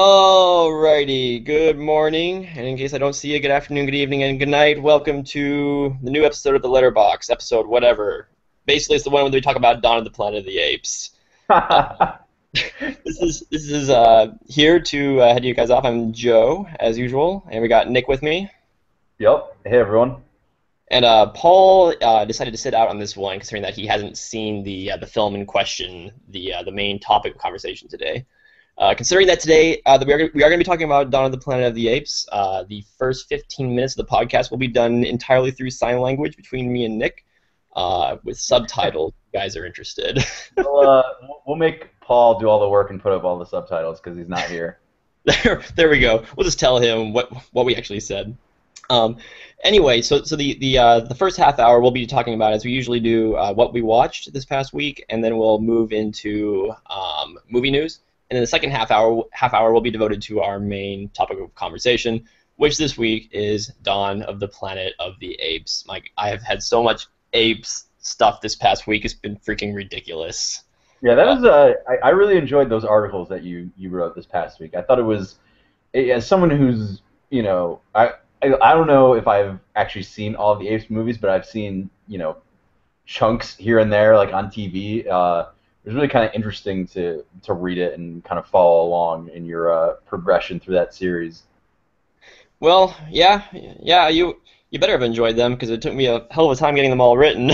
Alrighty, good morning, and in case I don't see you, good afternoon, good evening, and good night. Welcome to the new episode of the Letterbox, episode whatever. Basically, it's the one where we talk about Dawn of the Planet of the Apes. Uh, this is here to head you guys off. I'm Joe, as usual, and we got Nick with me, Yep. Hey, everyone. and Paul decided to sit out on this one, considering that he hasn't seen the film in question, the main topic of conversation today. Considering that today we are going to be talking about Dawn of the Planet of the Apes, the first 15 minutes of the podcast will be done entirely through sign language between me and Nick, with subtitles. If you guys are interested. We'll make Paul do all the work and put up all the subtitles because he's not here. There we go. We'll just tell him what we actually said. Um, anyway, so the first half hour we'll be talking about, as we usually do, what we watched this past week, and then we'll move into movie news. And then the second half hour will be devoted to our main topic of conversation, which this week is Dawn of the Planet of the Apes. Like, I have had so much apes stuff this past week; it's been freaking ridiculous. Yeah, that Uh, was. I really enjoyed those articles that you wrote this past week. I thought it was, as someone who's, I don't know if I've actually seen all of the Apes movies, but I've seen, chunks here and there, like on TV. It was really kind of interesting to read it and kind of follow along in your progression through that series. well, yeah, you better have enjoyed them because it took me a hell of a time getting them all written.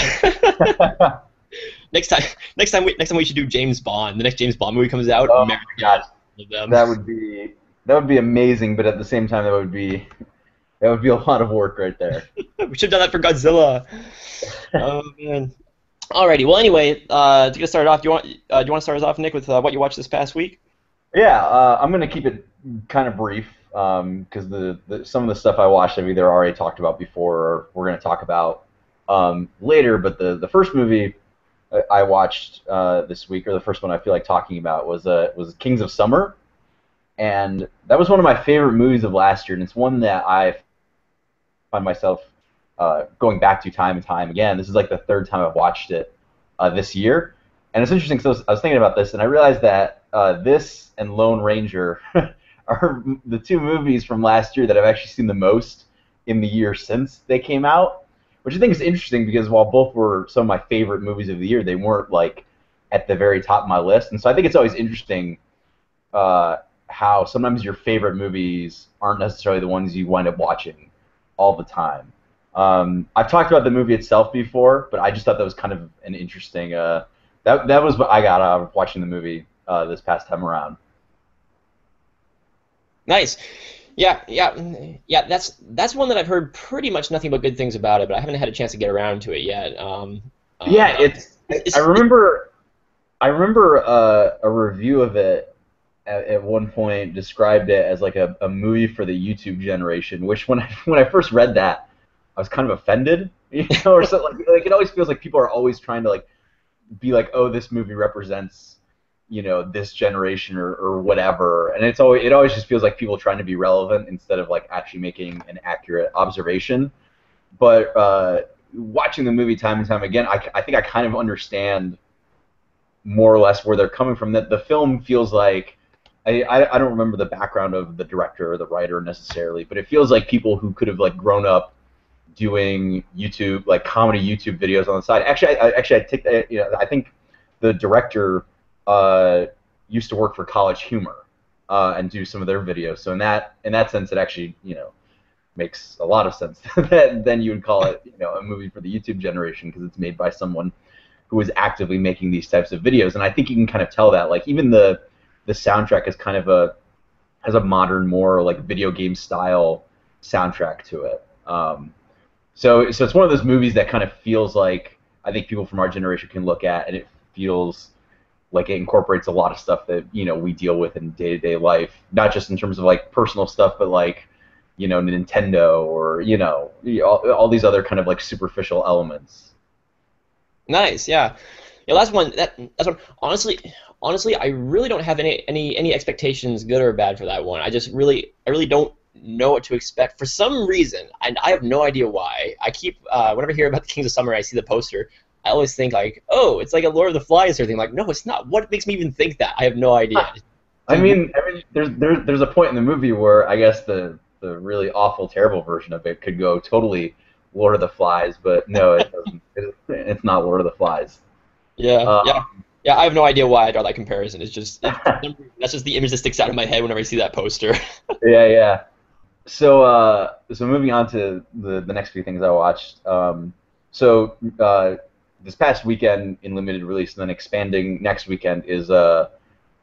next time, next time we should do James Bond. The next James Bond movie comes out. Oh Marry my all gosh, of them. that would be amazing, but at the same time, that would be a lot of work right there. We should have done that for Godzilla. Oh man. Alrighty. Well, anyway, to get started off, do you want to start us off, Nick, with what you watched this past week? Yeah, I'm gonna keep it kind of brief because some of the stuff I watched I've either already talked about before or we're gonna talk about later. But the first movie I watched this week, or the first one I feel like talking about, was Kings of Summer, and that was one of my favorite movies of last year, and it's one that I find myself going back to time and time again. This is like the third time I've watched it this year, and it's interesting because I was thinking about this, and I realized that this and Lone Ranger are the two movies from last year that I've actually seen the most in the year since they came out, which I think is interesting because while both were some of my favorite movies of the year, they weren't like at the very top of my list, and so I think it's always interesting uh, how sometimes your favorite movies aren't necessarily the ones you wind up watching all the time. I've talked about the movie itself before, but I just thought that was kind of an interesting. That was what I got out of watching the movie this past time around. Nice. Yeah. That's one that I've heard pretty much nothing but good things about it, but I haven't had a chance to get around to it yet. Yeah, Uh, it's. I it's, remember. I remember a review of it at one point described it as like a movie for the YouTube generation. Which when I first read that, I was kind of offended, or something. Like it always feels like people are always trying to like be like, oh, this movie represents, this generation or whatever, and it always just feels like people trying to be relevant instead of like actually making an accurate observation. But watching the movie time and time again, I think I kind of understand more or less where they're coming from. That the film feels like I don't remember the background of the director or the writer necessarily, but it feels like people who could have like grown up doing YouTube, like comedy YouTube videos on the side. Actually, I take that. I think the director used to work for College Humor and do some of their videos. So in that sense, it actually makes a lot of sense that then you would call it a movie for the YouTube generation because it's made by someone who is actively making these types of videos. And I think you can kind of tell that. Like even the soundtrack is kind of has a modern, more like video game style soundtrack to it. So it's one of those movies that kind of feels like I think people from our generation can look at, and it feels like it incorporates a lot of stuff that we deal with in day-to-day life, not just in terms of like personal stuff, but like Nintendo or all these other kind of like superficial elements. nice. Yeah. Yeah. That's one. Honestly, I really don't have any expectations, good or bad, for that one. I really don't know what to expect for some reason, and I have no idea why. I keep whenever I hear about the Kings of Summer, I see the poster. I always think like, oh, it's like a Lord of the Flies or something. Like, no, it's not. What makes me even think that? I have no idea. there's a point in the movie where I guess the really awful, terrible version of it could go totally Lord of the Flies, but no, it doesn't. It's not Lord of the Flies. Yeah, Uh, yeah, yeah. I have no idea why I draw that comparison. It's just that's just the image that sticks out of my head whenever I see that poster. yeah, yeah. So moving on to the next few things I watched. This past weekend in limited release, and then expanding next weekend is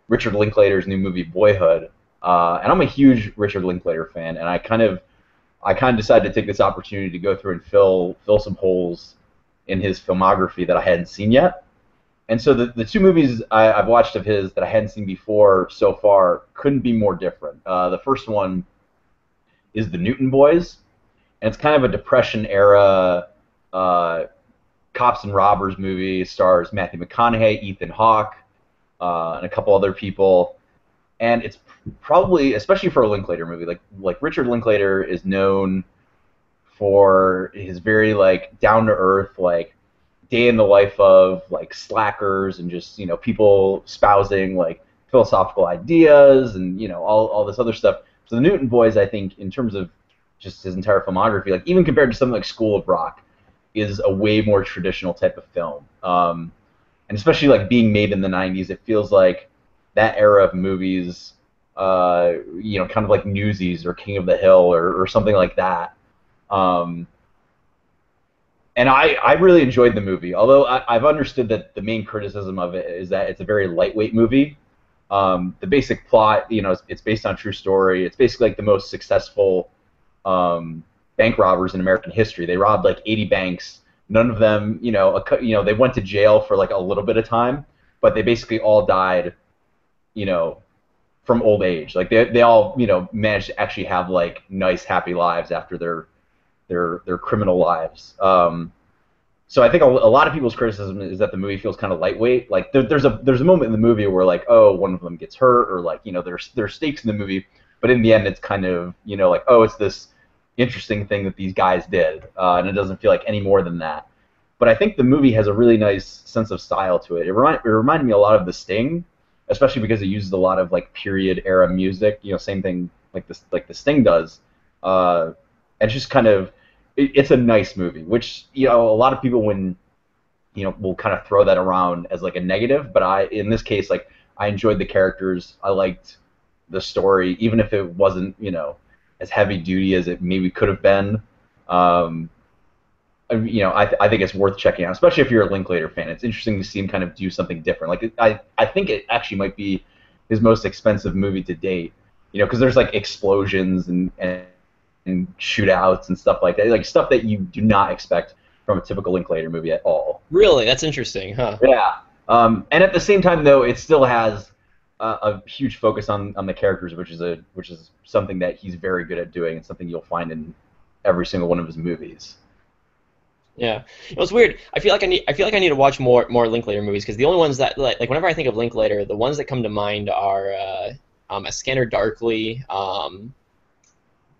Richard Linklater's new movie Boyhood. And I'm a huge Richard Linklater fan, and I kind of decided to take this opportunity to go through and fill some holes in his filmography that I hadn't seen yet. And so the two movies I've watched of his that I hadn't seen before so far couldn't be more different. The first one is The Newton Boys, and it's kind of a Depression era uh, cops and robbers movie. It stars Matthew McConaughey, Ethan Hawke, and a couple other people. And it's probably, especially for a Linklater movie, like Richard Linklater is known for his very like down to earth, like day in the life of like slackers and just people espousing like philosophical ideas and all this other stuff. So the Newton Boys, I think, in terms of just his entire filmography, like even compared to something like School of Rock, is a way more traditional type of film. And especially like being made in the '90s, it feels like that era of movies, kind of like Newsies or King of the Hill or something like that. Um, and I really enjoyed the movie, although I've understood that the main criticism of it is that it's a very lightweight movie. The basic plot, it's based on a true story. It's basically like the most successful bank robbers in American history. They robbed like 80 banks. None of them, they went to jail for like a little bit of time, but they basically all died, from old age. Like they all, managed to actually have like nice, happy lives after their criminal lives. So I think a lot of people's criticism is that the movie feels kind of lightweight. Like there's a moment in the movie where like, oh, one of them gets hurt, or like there's stakes in the movie, but in the end it's kind of like, oh, it's this interesting thing that these guys did, and it doesn't feel like any more than that. But I think the movie has a really nice sense of style to it. It reminded me a lot of The Sting, especially because it uses a lot of like period era music. Same thing like the Sting does. And it's just kind of it's a nice movie, which a lot of people when will kind of throw that around as like a negative. But in this case, like I enjoyed the characters. I liked the story, even if it wasn't as heavy duty as it maybe could have been. I think it's worth checking out, especially if you're a Linklater fan. It's interesting to see him kind of do something different. Like I think it actually might be his most expensive movie to date. Because there's like explosions and shootouts and stuff like that, like stuff that you do not expect from a typical Linklater movie at all. Really, that's interesting, huh? Yeah. And at the same time, though, it still has a huge focus on the characters, which is something that he's very good at doing, and something you'll find in every single one of his movies. Yeah, it's weird. I feel like I need to watch more Linklater movies because the only ones that like whenever I think of Linklater, the ones that come to mind are A Scanner Darkly,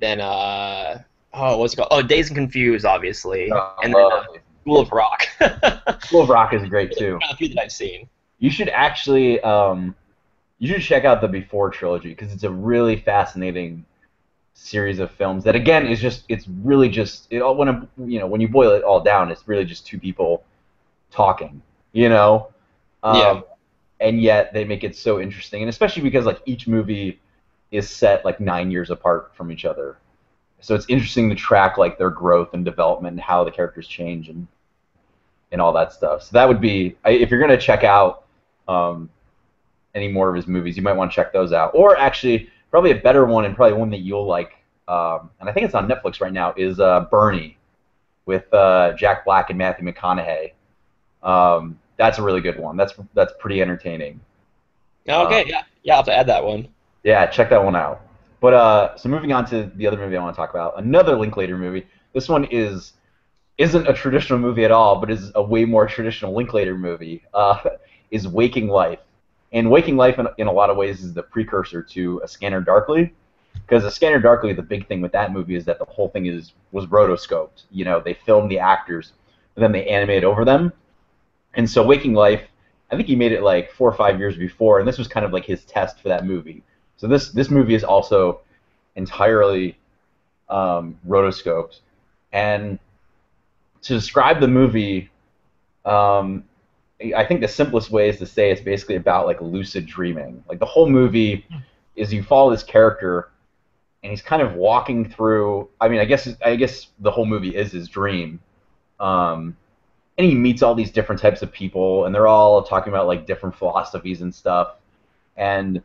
then what's it called? Oh, Dazed and Confused, obviously, and then School of Rock. School of Rock is great too. A few that I've seen. You should actually you should check out the Before trilogy because it's a really fascinating series of films that again is just when you boil it all down, it's really just two people talking, Yeah. And yet they make it so interesting, and especially because like each movie is set like 9 years apart from each other, so it's interesting to track like their growth and development and how the characters change and all that stuff. So that would be, if you're gonna check out any more of his movies, you might want to check those out. Or actually, probably a better one, and probably one that you'll like, and I think it's on Netflix right now, is Bernie with Jack Black and Matthew McConaughey. That's a really good one. That's pretty entertaining. Okay, yeah, I'll have to add that one. Yeah, check that one out. But so moving on to the other movie I want to talk about, another Linklater movie. This one isn't a traditional movie at all, but is a way more traditional Linklater movie. Is Waking Life. And Waking Life, in a lot of ways, is the precursor to A Scanner Darkly. Because A Scanner Darkly, the big thing with that movie is that the whole thing was rotoscoped. They filmed the actors, and then they animated over them. And so Waking Life, I think he made it like 4 or 5 years before, and this was kind of like his test for that movie. So this movie is also entirely rotoscoped. And to describe the movie, um, I think the simplest way is to say it's basically about like lucid dreaming. Like the whole movie is you follow this character, and he's kind of walking through. I mean, I guess the whole movie is his dream. Um, and he meets all these different types of people, and they're all talking about like different philosophies and stuff. And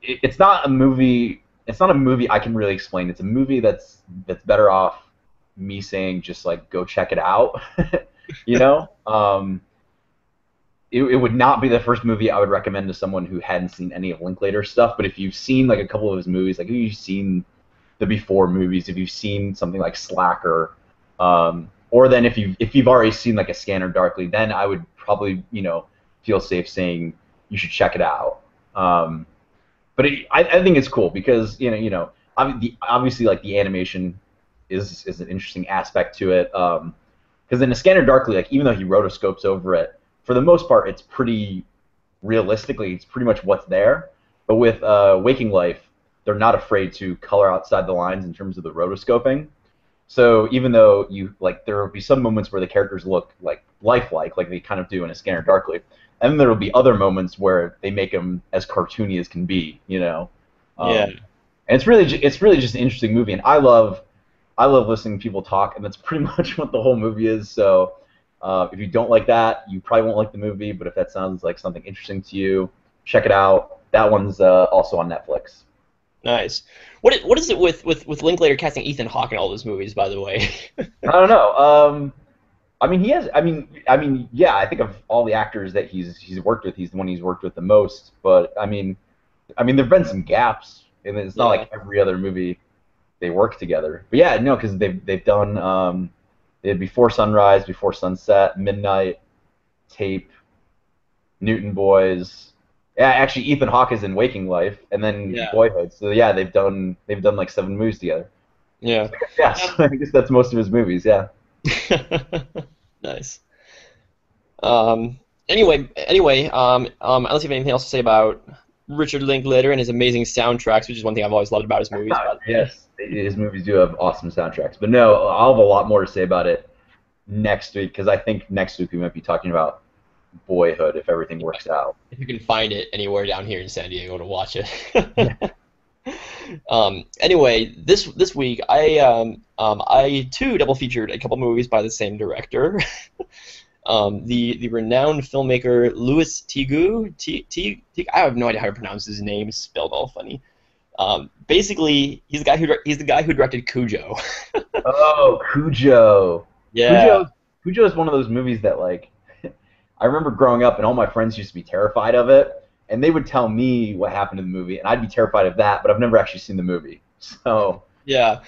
it's not a movie. It's not a movie I can really explain. It's a movie that's better off me saying just like go check it out. you know, it would not be the first movie I would recommend to someone who hadn't seen any of Linklater's stuff. But if you've seen like a couple of his movies, like if you've seen the Before movies, if you've seen something like Slacker, or then if you've already seen like A Scanner Darkly, then I would probably feel safe saying you should check it out. But I think it's cool because obviously like the animation is an interesting aspect to it. Because in A Scanner Darkly, like even though he rotoscopes over it, for the most part it's pretty realistically it's pretty much what's there. But with Waking Life, they're not afraid to color outside the lines in terms of the rotoscoping. So even though there will be some moments where the characters look like lifelike, like they kind of do in A Scanner Darkly, and then there will be other moments where they make them as cartoony as can be. Yeah. And it's really just an interesting movie, and I love listening to people talk, and that's pretty much what the whole movie is. So if you don't like that, you probably won't like the movie. But if that sounds like something interesting to you, check it out. That one's also on Netflix. Nice. What is it with Linklater casting Ethan Hawke in all those movies, by the way? I don't know. I mean, he has. Yeah. I think of all the actors that he's worked with, he's the one he's worked with the most. But there've been some gaps, and it's not like every other movie they work together. But yeah, no, because they've done they had Before Sunrise, Before Sunset, Midnight, Tape, Newton Boys. Yeah, actually, Ethan Hawke is in Waking Life, and then Boyhood. So yeah, they've done like 7 movies together. Yeah. So, yeah, so I guess that's most of his movies. Yeah. Nice. Anyway, unless you have anything else to say about Richard Linklater and his amazing soundtracks, which is one thing I've always loved about his movies. Yes, his movies do have awesome soundtracks. But no, I'll have a lot more to say about it next week, because I think next week we might be talking about Boyhood if everything works out. If you can find it anywhere down here in San Diego to watch it. Anyway, this week I too double featured a couple movies by the same director. The renowned filmmaker Louis Teague. I have no idea how to pronounce his name. It's spelled all funny. Basically, he's the guy who directed Cujo. Oh, Cujo. Yeah. Cujo is one of those movies that like I remember growing up and all my friends used to be terrified of it, and they would tell me what happened in the movie, and I'd be terrified of that, but I've never actually seen the movie. So yeah.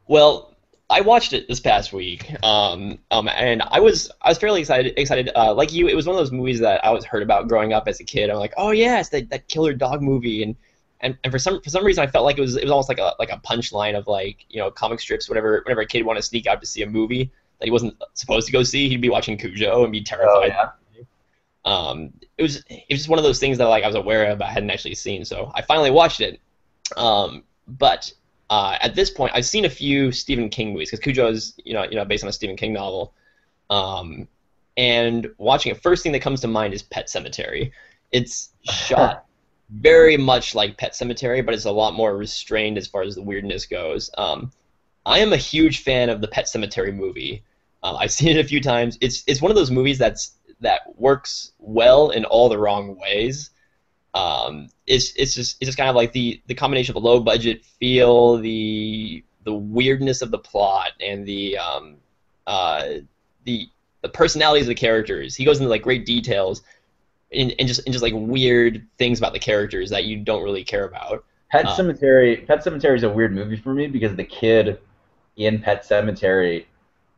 Well, I watched it this past week, and I was fairly excited. Like you, it was one of those movies that I always heard about growing up as a kid. I'm like, oh yeah, it's that killer dog movie, and for some reason I felt like it was almost like a punchline of like comic strips. Whenever a kid wanted to sneak out to see a movie that he wasn't supposed to go see, he'd be watching Cujo and be terrified. Oh, yeah. It was just one of those things that like I was aware of but I hadn't actually seen. So I finally watched it. But at this point, I've seen a few Stephen King movies because Cujo is based on a Stephen King novel. And watching it, first thing that comes to mind is Pet Sematary. It's shot very much like Pet Sematary, but it's a lot more restrained as far as the weirdness goes. I am a huge fan of the Pet Sematary movie. I've seen it a few times. It's one of those movies that works well in all the wrong ways. It's just kind of like the combination of a low budget feel, the weirdness of the plot, and the personalities of the characters. He goes into like great details and just like weird things about the characters that you don't really care about. Pet Sematary is a weird movie for me because the kid in Pet Sematary,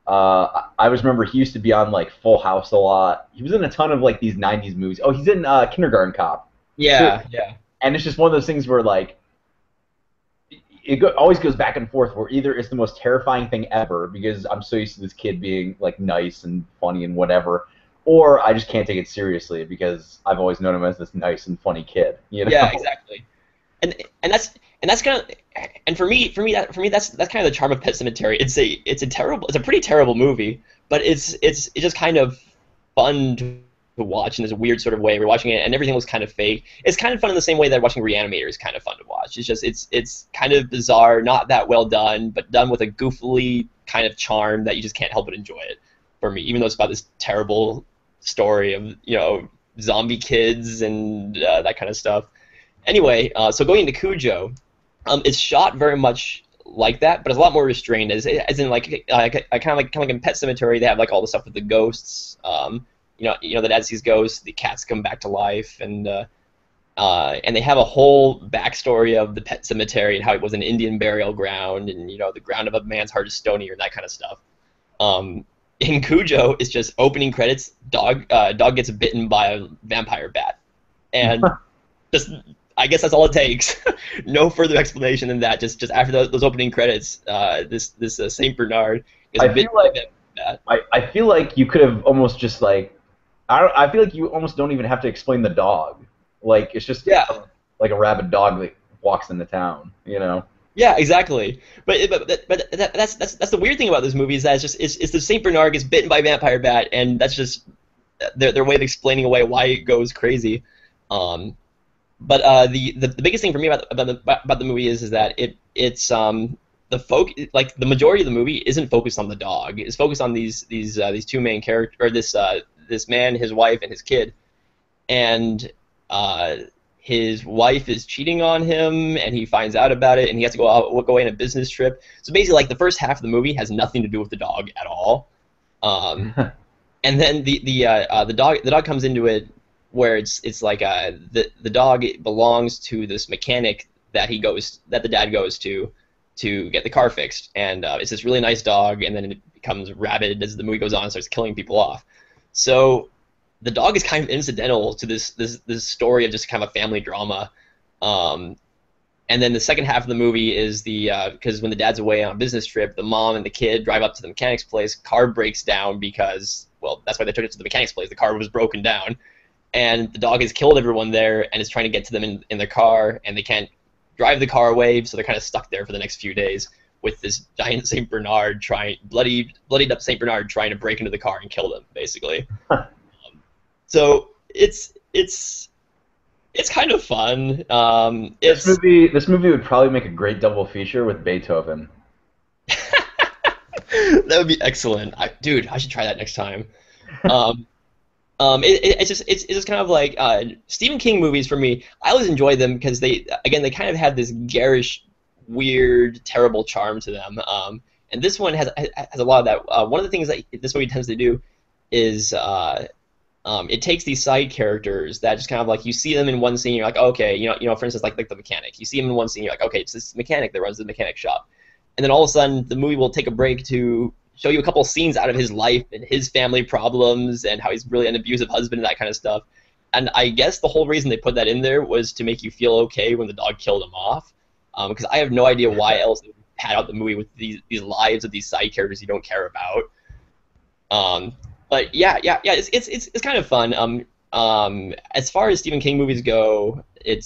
I always remember he used to be on like Full House a lot. He was in a ton of like these '90s movies. Oh, he's in Kindergarten Cop. Yeah, too. yeah. And it's just one of those things where like always goes back and forth. Where either it's the most terrifying thing ever because I'm so used to this kid being like nice and funny and whatever, or I just can't take it seriously because I've always known him as this nice and funny kid, you Yeah, know? exactly. And and that's and that's kind of and for me that's kind of the charm of Pet Cemetery. It's a pretty terrible movie, but it's just kind of fun to watch in this weird sort of way. We're watching it and everything looks kind of fake. It's kind of fun in the same way that watching Reanimator is kind of fun to watch. It's kind of bizarre, not that well done, but done with a goofily kind of charm that you just can't help but enjoy it. For me, even though it's about this terrible story of zombie kids and that kind of stuff. Anyway, so going into Cujo, it's shot very much like that, but it's a lot more restrained. As in, like, kind of like in Pet Cemetery, they have like all the stuff with the ghosts. The dad sees ghosts, the cats come back to life, and they have a whole backstory of the Pet Cemetery and how it was an Indian burial ground, and the ground of a man's heart is stonier and that kind of stuff. In Cujo, it's just opening credits. Dog gets bitten by a vampire bat, and just I guess that's all it takes. No further explanation than that. Just after those opening credits, this Saint Bernard is I feel bitten by like that. I feel like you could have almost just like I feel like you almost don't even have to explain the dog. Like it's just Yeah, like a rabid dog that walks into town, you know. yeah, exactly. But that's the weird thing about this movie is that it's the Saint Bernard gets bitten by a vampire bat, and that's just their way of explaining away why it goes crazy. Um, But the biggest thing for me about the movie is that the majority of the movie isn't focused on the dog. It's focused on these two main characters, or this man, his wife, and his kid. And uh, his wife is cheating on him, and he finds out about it, and he has to go away on a business trip. So basically, like the first half of the movie has nothing to do with the dog at all. Um, and then the dog comes into it where it's like the dog belongs to this mechanic that the dad goes to get the car fixed, and it's this really nice dog, and then it becomes rabid as the movie goes on and starts killing people off. So the dog is kind of incidental to this story of just kind of a family drama. um, and then the second half of the movie is because when the dad's away on a business trip, the mom and the kid drive up to the mechanic's place. Car breaks down because, well, that's why they took it to the mechanic's place. The car was broken down, and the dog has killed everyone there and is trying to get to them in their car, and they can't drive the car away, so they're kind of stuck there for the next few days with this giant Saint Bernard bloodied up Saint Bernard trying to break into the car and kill them, basically. So it's kind of fun. It's This movie would probably make a great double feature with Beethoven. That would be excellent. Dude, I should try that next time. Um, it's just kind of like Stephen King movies for me. I always enjoy them because they kind of have this garish, weird, terrible charm to them. And this one has a lot of that. One of the things that this movie tends to do is it takes these side characters that just kind of like you see them in one scene, you're like, oh, okay, for instance, like the mechanic. You see him in one scene, you're like, okay, it's this mechanic that runs the mechanic shop, and then all of a sudden the movie will take a break to show you a couple scenes out of his life and his family problems and how he's really an abusive husband and that kind of stuff. And I guess the whole reason they put that in there was to make you feel okay when the dog killed him off. Because I have no idea why else they would pad out the movie with these lives of these side characters you don't care about. But yeah, it's kind of fun. As far as Stephen King movies go, it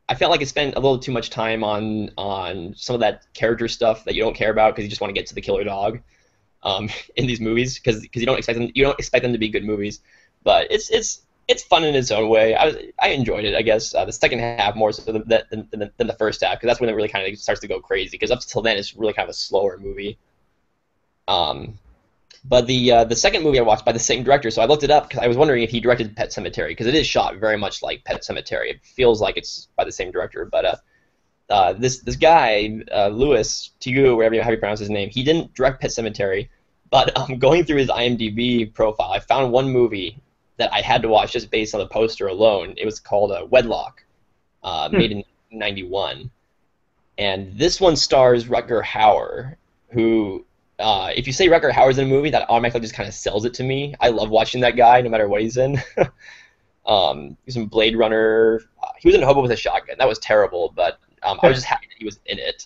I felt like it spent a little too much time on some of that character stuff that you don't care about because you just want to get to the killer dog in these movies because you don't expect them to be good movies, but it's fun in its own way. I enjoyed it, I guess. The second half more so than the first half because that's when it really kind of starts to go crazy because up until then it's really kind of a slower movie. Um, but the second movie I watched by the same director, so I looked it up because I was wondering if he directed Pet Sematary because it is shot very much like Pet Sematary. It feels like it's by the same director, but this guy Louis Tigu, wherever how you pronounce his name, he didn't direct Pet Sematary, but going through his IMDb profile, I found one movie that I had to watch just based on the poster alone. It was called Wedlock, made in 1991, and this one stars Rutger Hauer, who. If you say Rutger Hauer's in a movie, that automatically just kind of sells it to me. I love watching that guy, no matter what he's in. He's in Blade Runner. He was in Hobo with a Shotgun. That was terrible, but I was just happy that he was in it.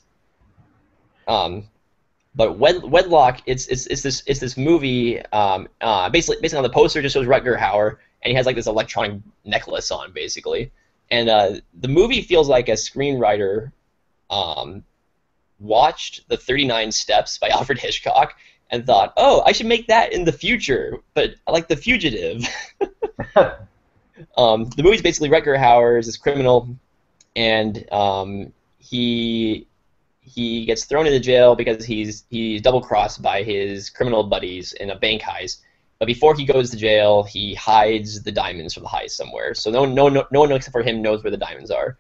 But Wedlock, it's this movie. Basically on the poster it just shows Rutger Hauer, and he has like this electronic necklace on, basically. And the movie feels like a screenwriter um, watched the 39 Steps by Alfred Hitchcock and thought, oh, I should make that in the future, but I like The Fugitive. The movie's basically Rutger Hauer is this criminal, and he gets thrown into jail because he's double crossed by his criminal buddies in a bank heist. But before he goes to jail, he hides the diamonds from the heist somewhere. So no one except for him knows where the diamonds are.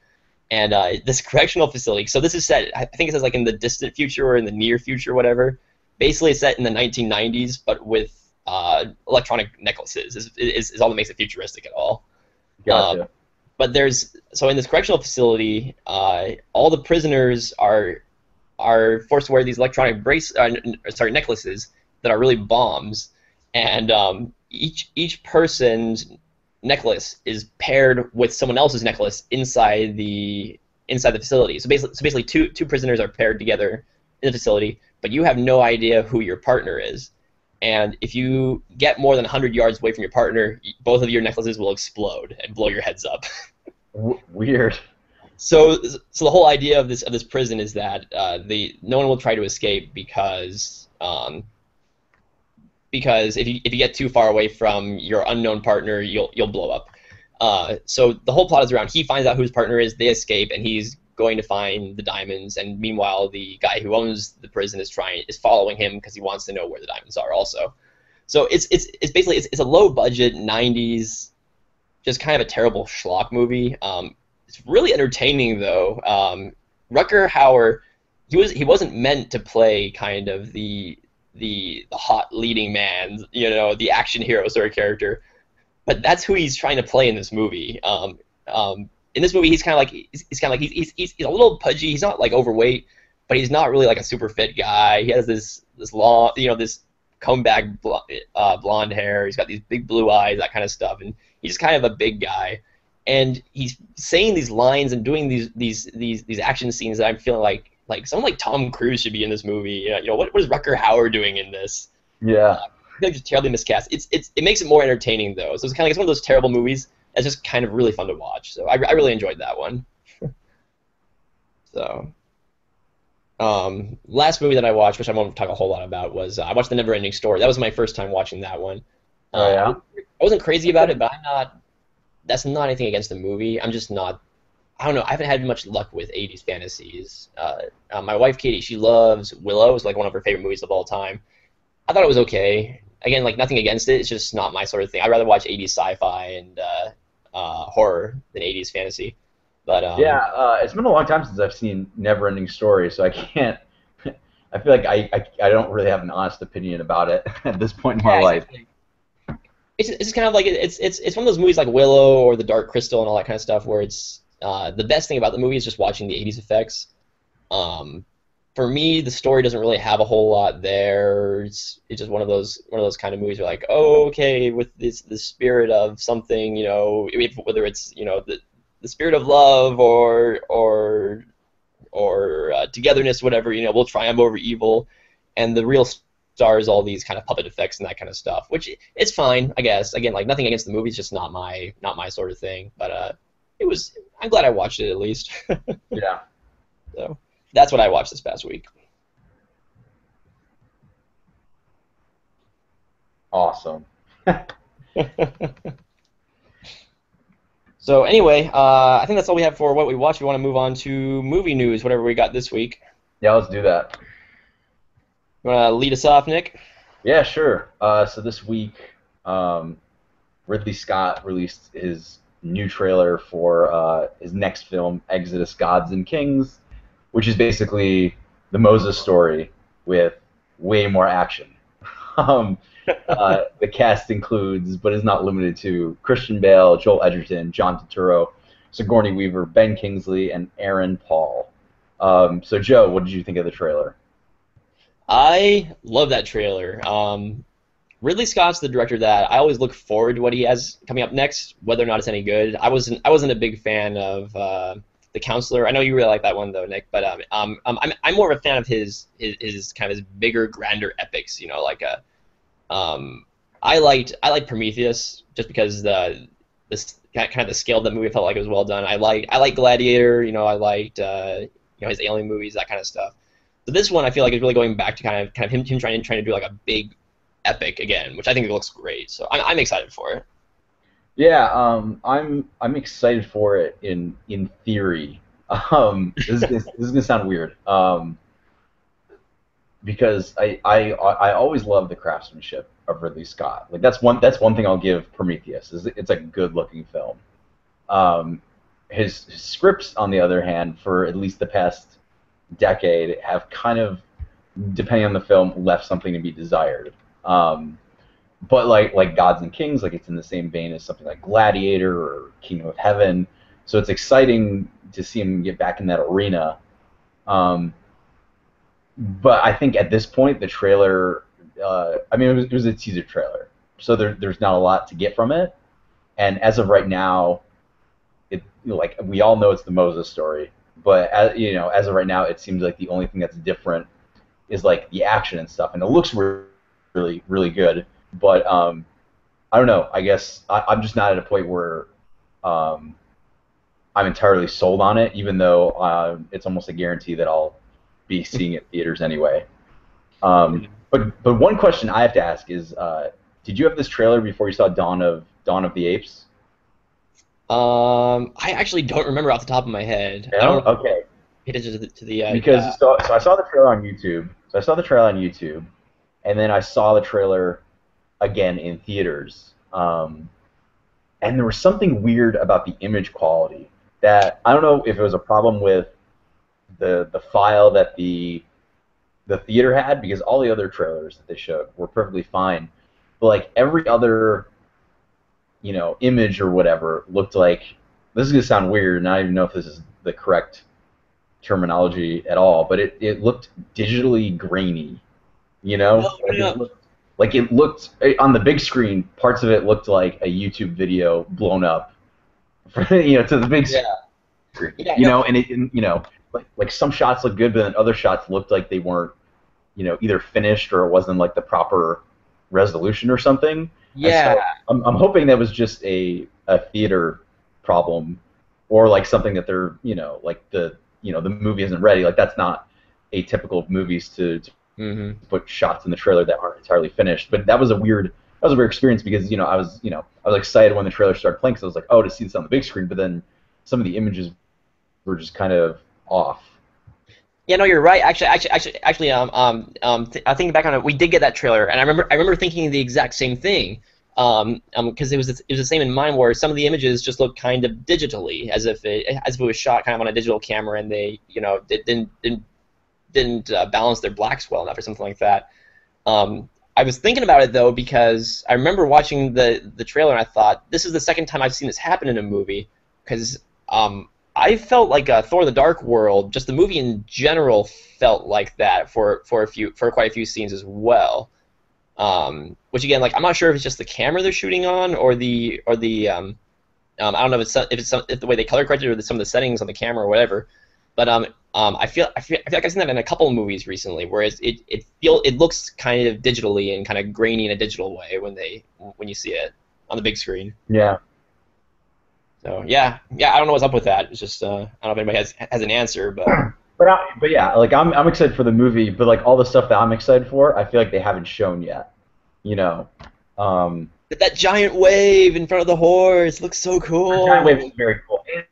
And this correctional facility. So this is set. I think it says like in the distant future or in the near future, whatever. Basically, it's set in the 1990s, but with electronic necklaces. Is all that makes it futuristic at all. Gotcha. But so in this correctional facility, all the prisoners are forced to wear these electronic necklaces that are really bombs, and each person's necklace is paired with someone else's necklace inside the facility. So basically, two prisoners are paired together in the facility, but you have no idea who your partner is. And if you get more than 100 yards away from your partner, both of your necklaces will explode and blow your heads up. Weird. So the whole idea of this prison is that no one will try to escape because if you get too far away from your unknown partner, you'll blow up. So the whole plot is around he finds out who his partner is, they escape, and he's going to find the diamonds. And meanwhile, the guy who owns the prison is following him because he wants to know where the diamonds are also. So it's basically a low budget 90s, just kind of a terrible schlock movie. It's really entertaining though. Rutger Hauer, he wasn't meant to play kind of the hot leading man, the action hero sort of character, but that's who he's trying to play in this movie. In this movie, he's kind of like he's a little pudgy. He's not like overweight, but he's not really like a super fit guy. He has this long, this comeback blonde hair. He's got these big blue eyes, that kind of stuff, and he's just kind of a big guy. And he's saying these lines and doing these action scenes that I'm feeling like someone like Tom Cruise should be in this movie. What is Rutger Hauer doing in this? Yeah. I feel like just terribly miscast. It makes it more entertaining though. So it's kind of like it's one of those terrible movies that's just kind of really fun to watch. So I really enjoyed that one. So last movie that I watched, which I won't talk a whole lot about, was I watched The Neverending Story. That was my first time watching that one. Oh yeah. I wasn't crazy about it, but that's not anything against the movie. I'm just not. I don't know. I haven't had much luck with 80s fantasies. My wife Katie, she loves Willow. It's like one of her favorite movies of all time. I thought it was okay. Again, like nothing against it. It's just not my sort of thing. I'd rather watch 80s sci-fi and horror than 80s fantasy. But it's been a long time since I've seen Neverending Story, so I can't. I feel like I don't really have an honest opinion about it at this point in my life. Exactly. It's kind of like it's one of those movies like Willow or The Dark Crystal and all that kind of stuff where it's the best thing about the movie is just watching the 80s effects. For me, the story doesn't really have a whole lot there. It's just one of those kind of movies where like, oh, okay, with the spirit of something, whether it's the spirit of love or togetherness, whatever, we'll triumph over evil, and the real star is all these kind of puppet effects and that kind of stuff, which it's fine, I guess. Again, like nothing against the movie, it's just not my sort of thing. But I'm glad I watched it at least. Yeah. So that's what I watched this past week. Awesome. So anyway, I think that's all we have for what we watched. We want to move on to movie news, whatever we got this week. Yeah, let's do that. You want to lead us off, Nick? Yeah, sure. So this week, Ridley Scott released his new trailer for his next film, Exodus: Gods and Kings, which is basically the Moses story with way more action. The cast includes, but is not limited to, Christian Bale, Joel Edgerton, John Turturro, Sigourney Weaver, Ben Kingsley, and Aaron Paul. So, Joe, what did you think of the trailer? I love that trailer. Ridley Scott's the director that I always look forward to what he has coming up next, whether or not it's any good. I wasn't a big fan of the counselor. I know you really like that one though, Nick. But I'm more of a fan of his kind of his bigger, grander epics. You know, like I liked Prometheus just because this kind of the scale of the movie felt like it was well done. I like Gladiator. You know, I liked his Alien movies, that kind of stuff. So this one I feel like is really going back to kind of him trying to do like a big epic again, which I think it looks great. So I'm excited for it. Yeah, I'm excited for it in theory. This is gonna sound weird. Because I always love the craftsmanship of Ridley Scott. Like that's one thing I'll give Prometheus is it's a good looking film. His scripts, on the other hand, for at least the past decade, have kind of, depending on the film, left something to be desired. But like Gods and Kings, like it's in the same vein as something like Gladiator or Kingdom of Heaven. So it's exciting to see him get back in that arena. But I think at this point, the trailer, I mean, it was a teaser trailer, so there's not a lot to get from it. And as of right now, like we all know it's the Moses story, but as of right now, it seems like the only thing that's different is like the action and stuff, and it looks really, really good. But I don't know. I guess I'm just not at a point where I'm entirely sold on it, even though it's almost a guarantee that I'll be seeing it in theaters anyway. But one question I have to ask is, did you have this trailer before you saw Dawn of the Apes? I actually don't remember off the top of my head. I No? don't Okay. pay attention to the Because so I saw the trailer on YouTube. So I saw the trailer on YouTube, and then I saw the trailer again in theaters. And there was something weird about the image quality that I don't know if it was a problem with the file that the theater had, because all the other trailers that they showed were perfectly fine, but like every other image or whatever looked like, this is gonna sound weird and I don't even know if this is the correct terminology at all, but it looked digitally grainy, No, like no. it looked on the big screen, parts of it looked like a YouTube video blown up to the big Yeah. screen, Yeah, no. and like some shots looked good, but then other shots looked like they weren't, either finished or it wasn't like the proper resolution or something. And Yeah. so I'm hoping that was just a theater problem, or like something that they're, like the movie isn't ready. Like that's not atypical of movies to Hmm. put shots in the trailer that aren't entirely finished. But that was a weird experience because I was excited when the trailer started playing because I was like, oh, to see this on the big screen. But then some of the images were just kind of off. Yeah, no, you're right. Actually, I think back on it, we did get that trailer, and I remember thinking the exact same thing. Because it was the same in mine, where some of the images just looked kind of digitally, as if it was shot kind of on a digital camera, and they, didn't balance their blacks well enough or something like that. I was thinking about it though because I remember watching the trailer and I thought this is the second time I've seen this happen in a movie because I felt like Thor: The Dark World, just the movie in general, felt like that for quite a few scenes as well. Which again, like I'm not sure if it's just the camera they're shooting on I don't know if the way they color corrected or some of the settings on the camera or whatever. But I feel like I've seen that in a couple of movies recently, where it looks kind of digitally and kind of grainy in a digital way when you see it on the big screen. Yeah. So yeah, I don't know what's up with that. It's just I don't know if anybody has an answer, but But yeah, like I'm excited for the movie, but like all the stuff that I'm excited for, I feel like they haven't shown yet. You know, that giant wave in front of the horse looks so cool. Giant Wave is very cool. And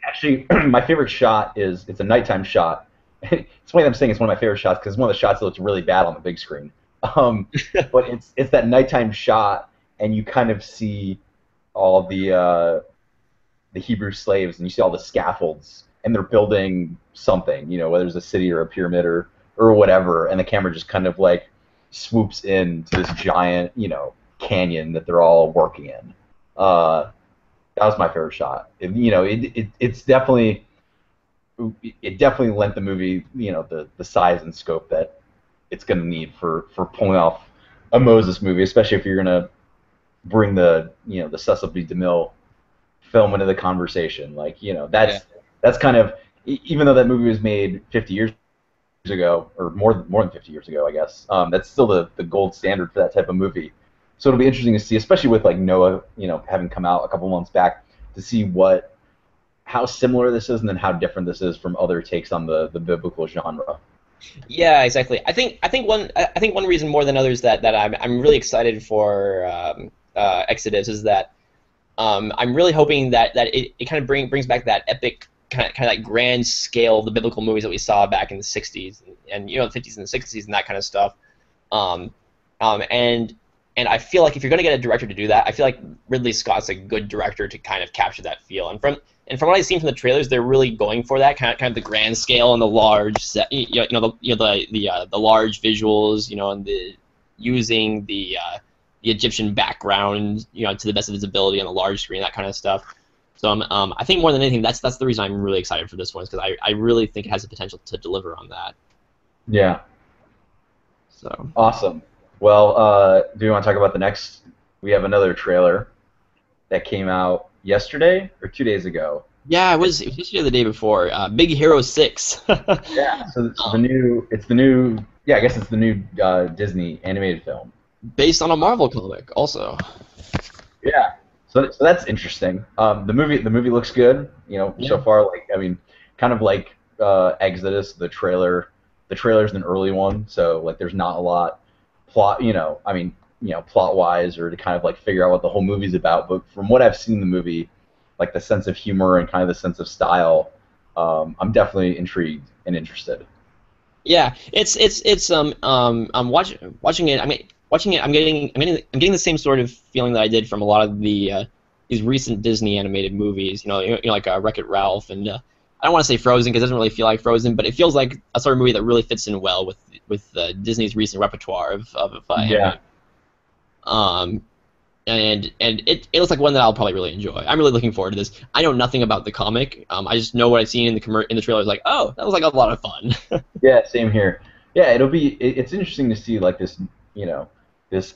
actually, my favorite shot it's a nighttime shot. It's funny that I'm saying it's one of my favorite shots because it's one of the shots that looks really bad on the big screen. But it's that nighttime shot, and you kind of see all the Hebrew slaves, and you see all the scaffolds, and they're building something, whether it's a city or a pyramid or whatever, and the camera just kind of like swoops in to this giant, canyon that they're all working in. That was my favorite shot. It definitely lent the movie, the size and scope that it's going to need for pulling off a Moses movie, especially if you're going to bring the Cecil B. DeMille film into the conversation. Like, that's Yeah. that's kind of even though that movie was made 50 years ago, or more than 50 years ago, I guess. That's still the gold standard for that type of movie. So it'll be interesting to see, especially with like Noah, having come out a couple months back, to see how similar this is, and then how different this is from other takes on the biblical genre. Yeah, exactly. I think one reason more than others that I'm really excited for Exodus is that I'm really hoping that it kind of brings back that epic kind of that grand scale of the biblical movies that we saw back in the '60s and the '50s and the '60s and that kind of stuff. Um, and I feel like if you're going to get a director to do that, I feel like Ridley Scott's a good director to kind of capture that feel. And from what I've seen from the trailers, they're really going for that kind of the grand scale and the large set, the large visuals, and the using the Egyptian background, to the best of its ability on the large screen, that kind of stuff. So I think more than anything, that's the reason I'm really excited for this one, is because I really think it has the potential to deliver on that. Yeah. So Awesome. Well, do you want to talk about the next? We have another trailer that came out yesterday or 2 days ago. yeah, it was yesterday or the day before. Big Hero 6. Yeah. So it's the new. Yeah, I guess it's the new Disney animated film. Based on a Marvel comic, also. Yeah. So that's interesting. The movie looks good. So Yeah. far, like I mean, kind of like Exodus, the trailer. The trailer's an early one, so like there's not a lot plot. I mean, plot wise, or to kind of like figure out what the whole movie's about. But from what I've seen in the movie, like the sense of humor and kind of the sense of style, I'm definitely intrigued and interested. Yeah, it's I'm watching it. I mean, watching it, I'm getting the same sort of feeling that I did from a lot of these recent Disney animated movies. Like Wreck-It Ralph, and I don't want to say Frozen because it doesn't really feel like Frozen, but it feels like a sort of movie that really fits in well with Disney's recent repertoire of Yeah. animated. Um, and it looks like one that I'll probably really enjoy. I'm really looking forward to this. I know nothing about the comic. I just know what I've seen in the trailer. Like, oh, that was like a lot of fun. Yeah, same here. Yeah, it's interesting to see like this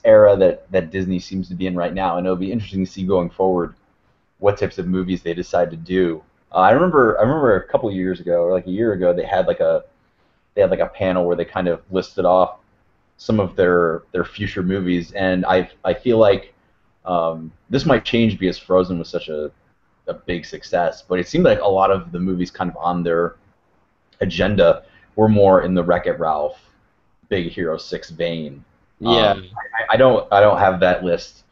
era that Disney seems to be in right now, and it'll be interesting to see going forward what types of movies they decide to do. I remember a couple of years ago, or like a year ago, they had like a panel where they kind of listed off some of their future movies, and I feel like this might change because Frozen was such a big success, but it seemed like a lot of the movies kind of on their agenda were more in the Wreck-It Ralph, Big Hero 6 vein. Yeah. I don't have that list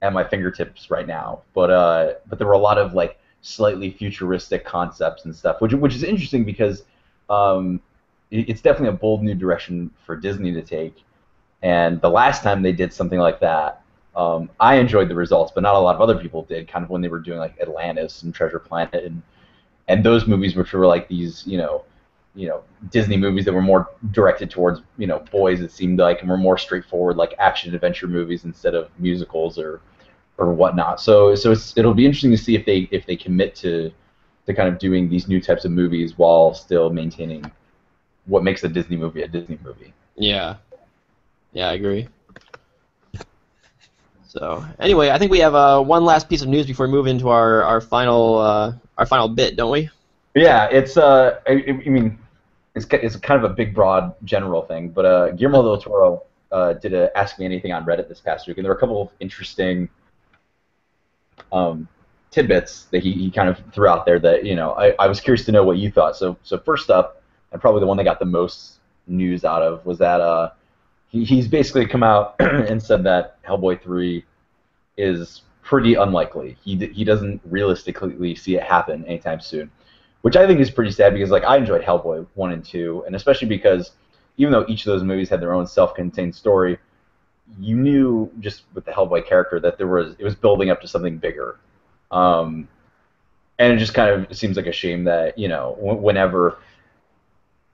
at my fingertips right now, but there were a lot of like slightly futuristic concepts and stuff, which is interesting because it's definitely a bold new direction for Disney to take. And the last time they did something like that, I enjoyed the results, but not a lot of other people did. Kind of when they were doing like Atlantis and Treasure Planet and those movies, which were like these Disney movies that were more directed towards boys. It seemed like, and were more straightforward like action adventure movies instead of musicals or whatnot. So it'll be interesting to see if they commit to kind of doing these new types of movies while still maintaining what makes a Disney movie a Disney movie. Yeah. Yeah, I agree. So anyway, I think we have one last piece of news before we move into our final bit, don't we? Yeah, I mean, it's kind of a big, broad, general thing, but Guillermo del Toro did a Ask Me Anything on Reddit this past week, and there were a couple of interesting tidbits that he kind of threw out there that I was curious to know what you thought. So first up, and probably the one that got the most news out of, was that he's basically come out and said that Hellboy 3 is pretty unlikely. He doesn't realistically see it happen anytime soon, which I think is pretty sad because like I enjoyed Hellboy 1 and 2, and especially because even though each of those movies had their own self-contained story, you knew just with the Hellboy character that it was building up to something bigger. And it just kind of seems like a shame that whenever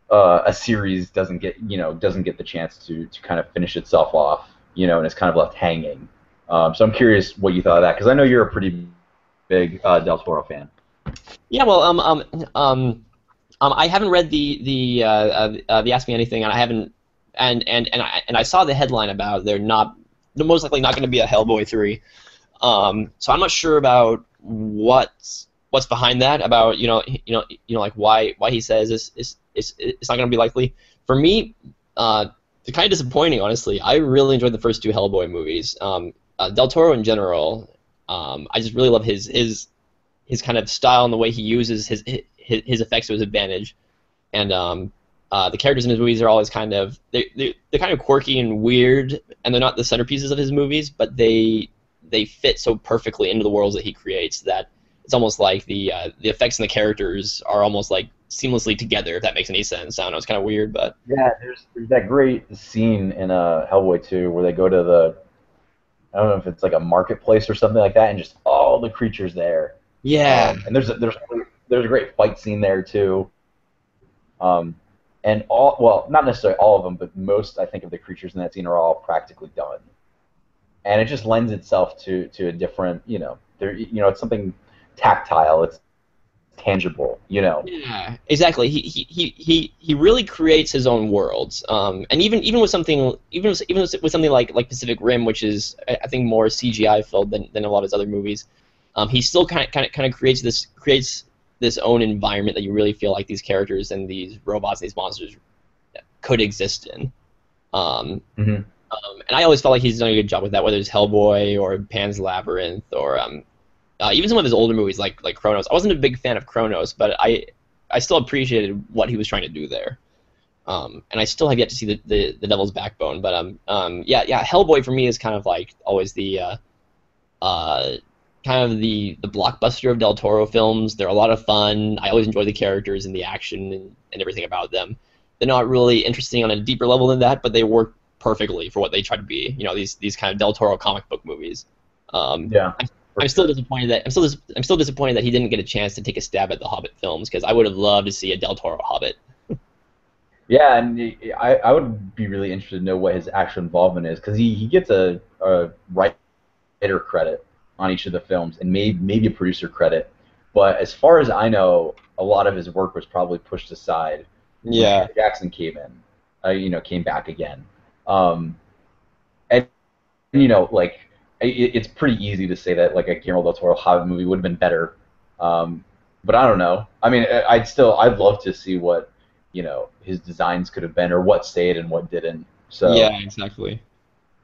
a series doesn't get the chance to kind of finish itself off, and it's kind of left hanging. So I'm curious what you thought of that, because I know you're a pretty big Del Toro fan. Yeah, well, I haven't read the Ask Me Anything, and I haven't, and I saw the headline about they're most likely not going to be a Hellboy 3. So I'm not sure about what what's behind that, about like why he says it's not going to be likely. For me, it's kind of disappointing, honestly. I really enjoyed the first two Hellboy movies. Del Toro in general, I just really love his kind of style and the way he uses his effects to his advantage. And the characters in his movies are always kind of they're kind of quirky and weird, and they're not the centerpieces of his movies, but they fit so perfectly into the worlds that he creates that it's almost like the effects and the characters are almost like seamlessly together, if that makes any sense. I don't know, it's kind of weird, but Yeah, there's that great scene in Hellboy 2 where they go to I don't know if it's like a marketplace or something like that, and just all the creatures there. yeah, And there's a great fight scene there too. Um, and not necessarily all of them, but most I think of the creatures in that scene are all practically done, and it just lends itself to a different, it's something tactile, it's tangible, yeah, exactly. He really creates his own worlds. And even with something with something like Pacific Rim, which is I think more CGI filled than a lot of his other movies. He still kind of creates this own environment that you really feel like these characters and these robots and these monsters could exist in. hmm And I always felt like he's done a good job with that, whether it's Hellboy or Pan's Labyrinth or even some of his older movies like Chronos. I wasn't a big fan of Chronos, but I still appreciated what he was trying to do there. And I still have yet to see the Devil's Backbone, but yeah, Hellboy for me is kind of like always the kind of the blockbuster of Del Toro films. They're a lot of fun. I always enjoy the characters and the action and everything about them. They're not really interesting on a deeper level than that, but they work perfectly for what they try to be. These kind of Del Toro comic book movies. Yeah. I'm still disappointed that I'm still disappointed that he didn't get a chance to take a stab at the Hobbit films, because I would have loved to see a Del Toro Hobbit. Yeah, and I would be really interested to know what his actual involvement is, because he gets a writer credit on each of the films and maybe a producer credit. But as far as I know, a lot of his work was probably pushed aside when Yeah, Peter Jackson came in, came back again. And like it's pretty easy to say that like a Guillermo del Toro Hobbit movie would have been better. But I don't know. I mean, I'd love to see what his designs could have been, or what stayed and what didn't. So yeah, exactly.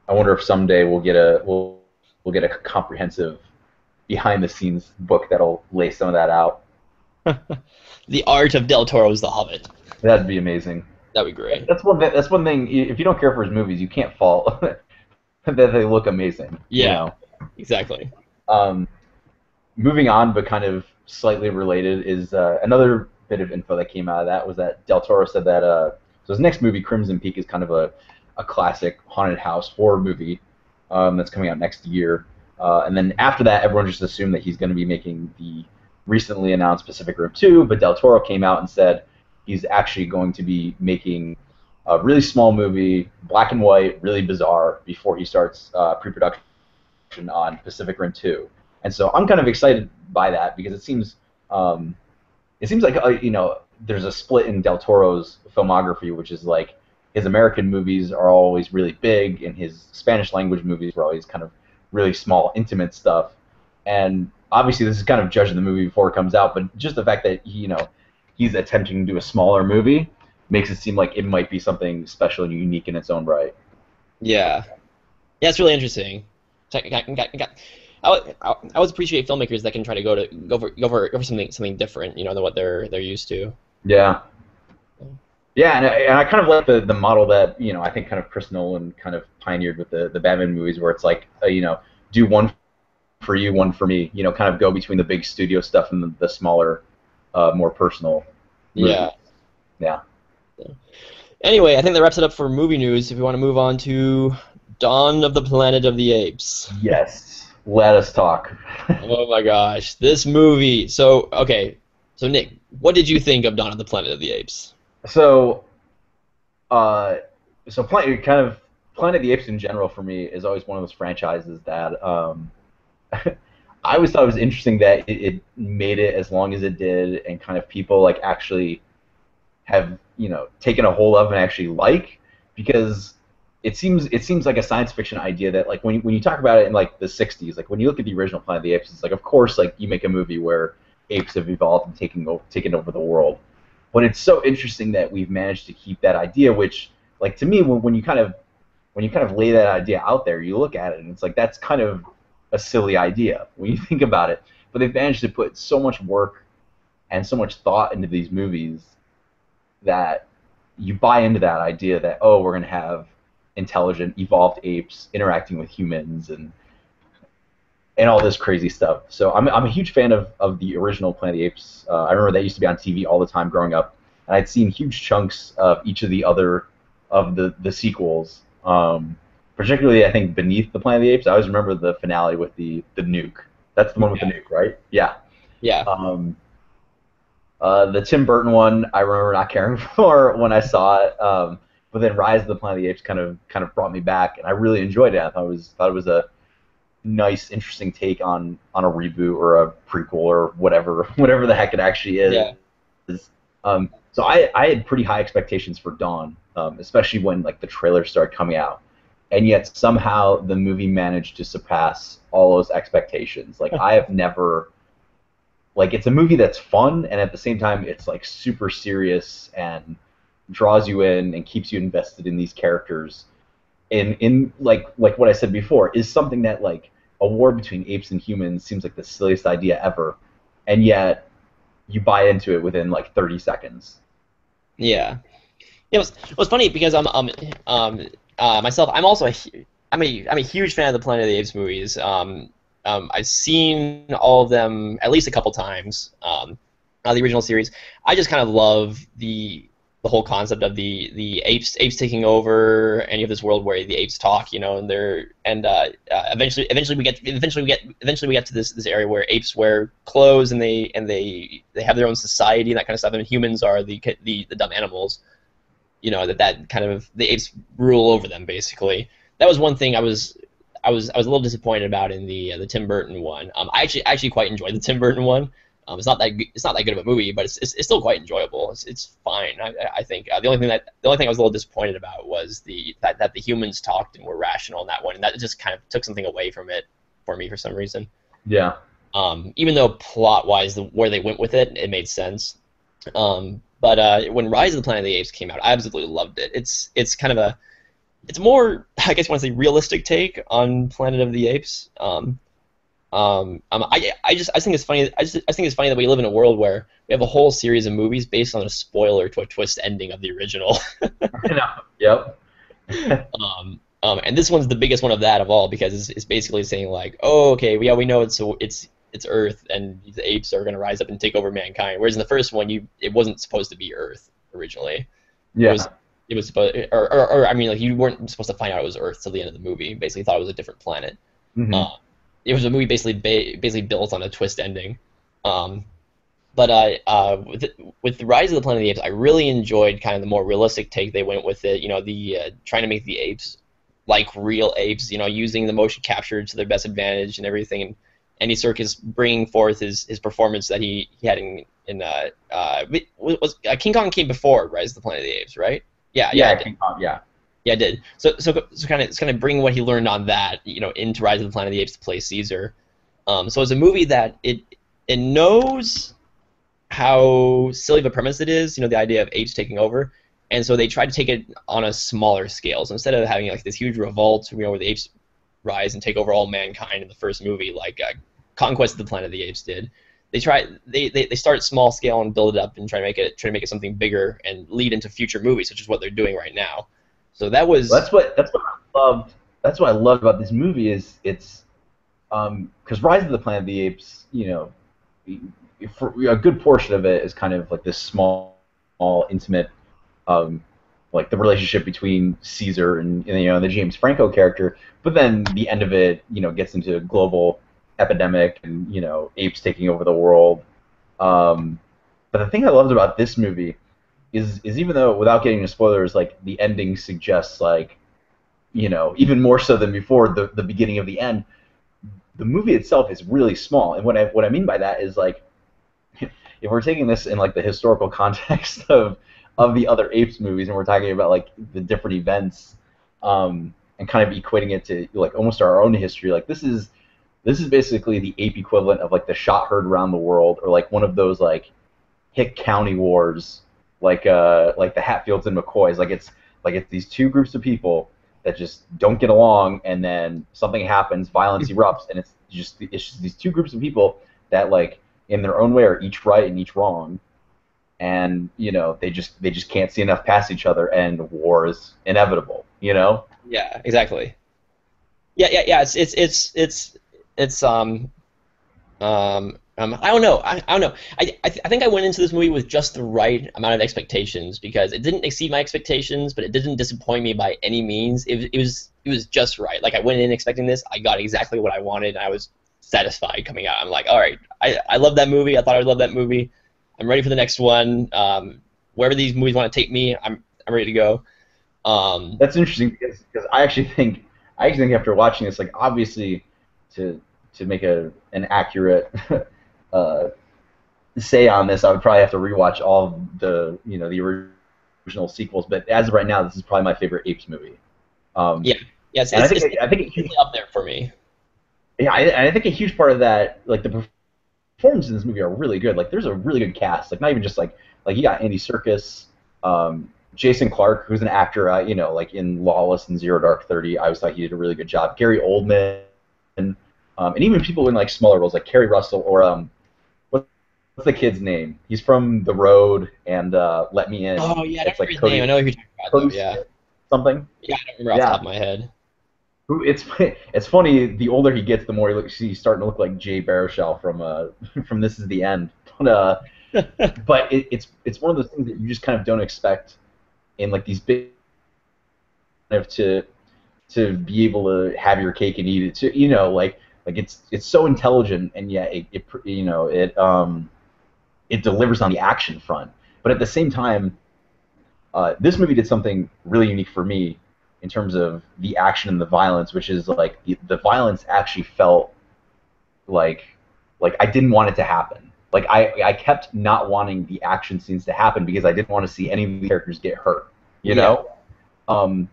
I wonder if someday we'll get a comprehensive behind the scenes book that'll lay some of that out. The art of Del Toro's The Hobbit. That'd be amazing. That'd be great. That's one thing. If you don't care for his movies, you can't fault that they look amazing. Yeah, exactly. Um, Moving on, but kind of slightly related, is another bit of info that came out of that was that Del Toro said that so his next movie, Crimson Peak, is kind of a classic haunted house horror movie that's coming out next year. And then after that, everyone just assumed that he's going to be making the recently announced Pacific Rim 2, but Del Toro came out and said he's actually going to be making a really small movie, black and white, really bizarre, before he starts pre-production on Pacific Rim 2. And so I'm kind of excited by that, because it seems like there's a split in Del Toro's filmography, which is like his American movies are always really big, and his Spanish language movies were always kind of really small, intimate stuff. And obviously, this is kind of judging the movie before it comes out, but just the fact that he's attempting to do a smaller movie makes it seem like it might be something special and unique in its own right. Yeah, yeah, it's really interesting. I always appreciate filmmakers that can try to go for something different, than what they're used to. Yeah. Yeah, and I kind of like the model that I think kind of Chris Nolan kind of pioneered with the Batman movies, where it's like do one for you, one for me, kind of go between the big studio stuff and the smaller, more personal movies. Yeah. Yeah. Anyway, I think that wraps it up for movie news. If we want to move on to Dawn of the Planet of the Apes. Yes. Let us talk. Oh my gosh, this movie. So Nick, what did you think of Dawn of the Planet of the Apes? So, Planet of the Apes in general for me is always one of those franchises that I always thought it was interesting that it made it as long as it did, and kind of people like actually have taken a hold of and actually like, because it seems like a science fiction idea that like when you talk about it in like the 60s, like when you look at the original Planet of the Apes, it's like of course like you make a movie where apes have evolved and taken over the world. But it's so interesting that we've managed to keep that idea, which, like, to me, when you kind of lay that idea out there, you look at it and it's like that's kind of a silly idea when you think about it. But they've managed to put so much work and so much thought into these movies that you buy into that idea that, oh, we're going to have intelligent, evolved apes interacting with humans and all this crazy stuff. So I'm a huge fan of the original Planet of the Apes. I remember that used to be on TV all the time growing up, and I'd seen huge chunks of each of the other of the sequels. Particularly, I think beneath the Planet of the Apes, I always remember the finale with the nuke. That's the one with the nuke, right? Yeah. Yeah. The Tim Burton one, I remember not caring for when I saw it. But then Rise of the Planet of the Apes kind of brought me back, and I really enjoyed it. I thought it was a nice, interesting take on a reboot or a prequel or whatever the heck it actually is. Yeah. So I had pretty high expectations for Dawn, especially when like the trailers started coming out, and yet somehow the movie managed to surpass all those expectations. Like I have never, like it's a movie that's fun and at the same time it's like super serious and draws you in and keeps you invested in these characters. In like what I said before is something that like a war between apes and humans seems like the silliest idea ever, and yet you buy into it within like 30 seconds. Yeah. It was funny because myself I'm also I'm a huge fan of the Planet of the Apes movies. I've seen all of them at least a couple times. The original series. I just kind of love the whole concept of the apes taking over, and you have this world where the apes talk, and eventually we get to this area where apes wear clothes and they have their own society and that kind of stuff, and humans are the dumb animals, that kind of the apes rule over them basically. That was one thing I was a little disappointed about in the Tim Burton one. I actually quite enjoyed the Tim Burton one. It's not that good of a movie, but it's still quite enjoyable. It's fine. I think the only thing I was a little disappointed about was that the humans talked and were rational in that one, and that just kind of took something away from it for me for some reason. Yeah. Even though plot wise, where they went with it made sense. But when Rise of the Planet of the Apes came out, I absolutely loved it. It's kind of it's more, I guess, I want to say realistic take on Planet of the Apes. I just think it's funny. I think it's funny that we live in a world where we have a whole series of movies based on a spoiler to a twist ending of the original. I know. Yep. And this one's the biggest one of that of all because it's basically saying like, oh, okay, yeah, we know it's Earth and the apes are going to rise up and take over mankind. Whereas in the first one, it wasn't supposed to be Earth originally. Yeah. It was supposed, or I mean, like you weren't supposed to find out it was Earth till the end of the movie. Basically, thought it was a different planet. Mm-hmm. It was a movie basically built on a twist ending. But with the Rise of the Planet of the Apes, I really enjoyed kind of the more realistic take they went with it. Trying to make the apes like real apes. Using the motion capture to their best advantage and everything. And Andy Serkis bringing forth his performance that he had in King Kong came before Rise of the Planet of the Apes, right? Yeah, King Kong, yeah. Yeah, it did. So it's kind of bring what he learned on that, into Rise of the Planet of the Apes to play Caesar. So it's a movie that it knows how silly of a premise it is, the idea of apes taking over, and so they tried to take it on a smaller scale. So instead of having like this huge revolt, where the apes rise and take over all mankind in the first movie, like Conquest of the Planet of the Apes did, they start small scale and build it up and try to make it something bigger and lead into future movies, which is what they're doing right now. So that's what I loved. That's what I loved about this movie is it's because Rise of the Planet of the Apes, for a good portion of it is kind of like this small intimate, like the relationship between Caesar and the James Franco character. But then the end of it, gets into a global epidemic and apes taking over the world. But the thing I loved about this movie is even though, without getting into spoilers, like the ending suggests like, even more so than before, the beginning of the end, the movie itself is really small. And what I mean by that is like, if we're taking this in like the historical context of the other Apes movies, and we're talking about like the different events, and kind of equating it to like almost our own history, like this is This is basically the ape equivalent of like the shot heard around the world, or like one of those like Hick County wars, like the Hatfields and McCoys. It's these two groups of people that just don't get along, and then something happens, violence erupts, and it's just these two groups of people that like in their own way are each right and each wrong, and they just can't see enough past each other, and war is inevitable. Yeah, exactly. Yeah. It's I don't know. I don't know. I think I went into this movie with just the right amount of expectations because it didn't exceed my expectations, but it didn't disappoint me by any means. It was just right. Like I went in expecting this, I got exactly what I wanted, and I was satisfied coming out. I'm like, all right, I love that movie. I thought I would love that movie. I'm ready for the next one. Wherever these movies want to take me, I'm ready to go. That's interesting because I actually think after watching this, like obviously to make an accurate uh, say on this, I would probably have to rewatch all of the original sequels. But as of right now, this is probably my favorite Apes movie. Um, Yeah, yes, and I think it's I think definitely up there for me. yeah, I think a huge part of that, like the performances in this movie are really good. Like there's a really good cast. Like not even just like you got Andy Serkis, Jason Clarke, who's an actor, like in Lawless and Zero Dark 30. I always thought he did a really good job. Gary Oldman, and even people in like smaller roles like Kerry Russell or what's the kid's name? He's from The Road and Let Me In. Oh yeah, I don't It's remember like his name. I know who you're talking about though. Cody Yeah, Smith something. yeah, I don't remember off the top Yeah. of my head. Who it's funny. The older he gets, the more he's starting to look like Jay Baruchel from from This Is the End. But it's one of those things that you just kind of don't expect in like these big to be able to have your cake and eat it. To like it's so intelligent, and yet it delivers on the action front. But at the same time, this movie did something really unique for me in terms of the action and the violence, which is like the violence actually felt like I didn't want it to happen. Like I kept not wanting the action scenes to happen because I didn't want to see any of the characters get hurt. You Yeah, know. Um,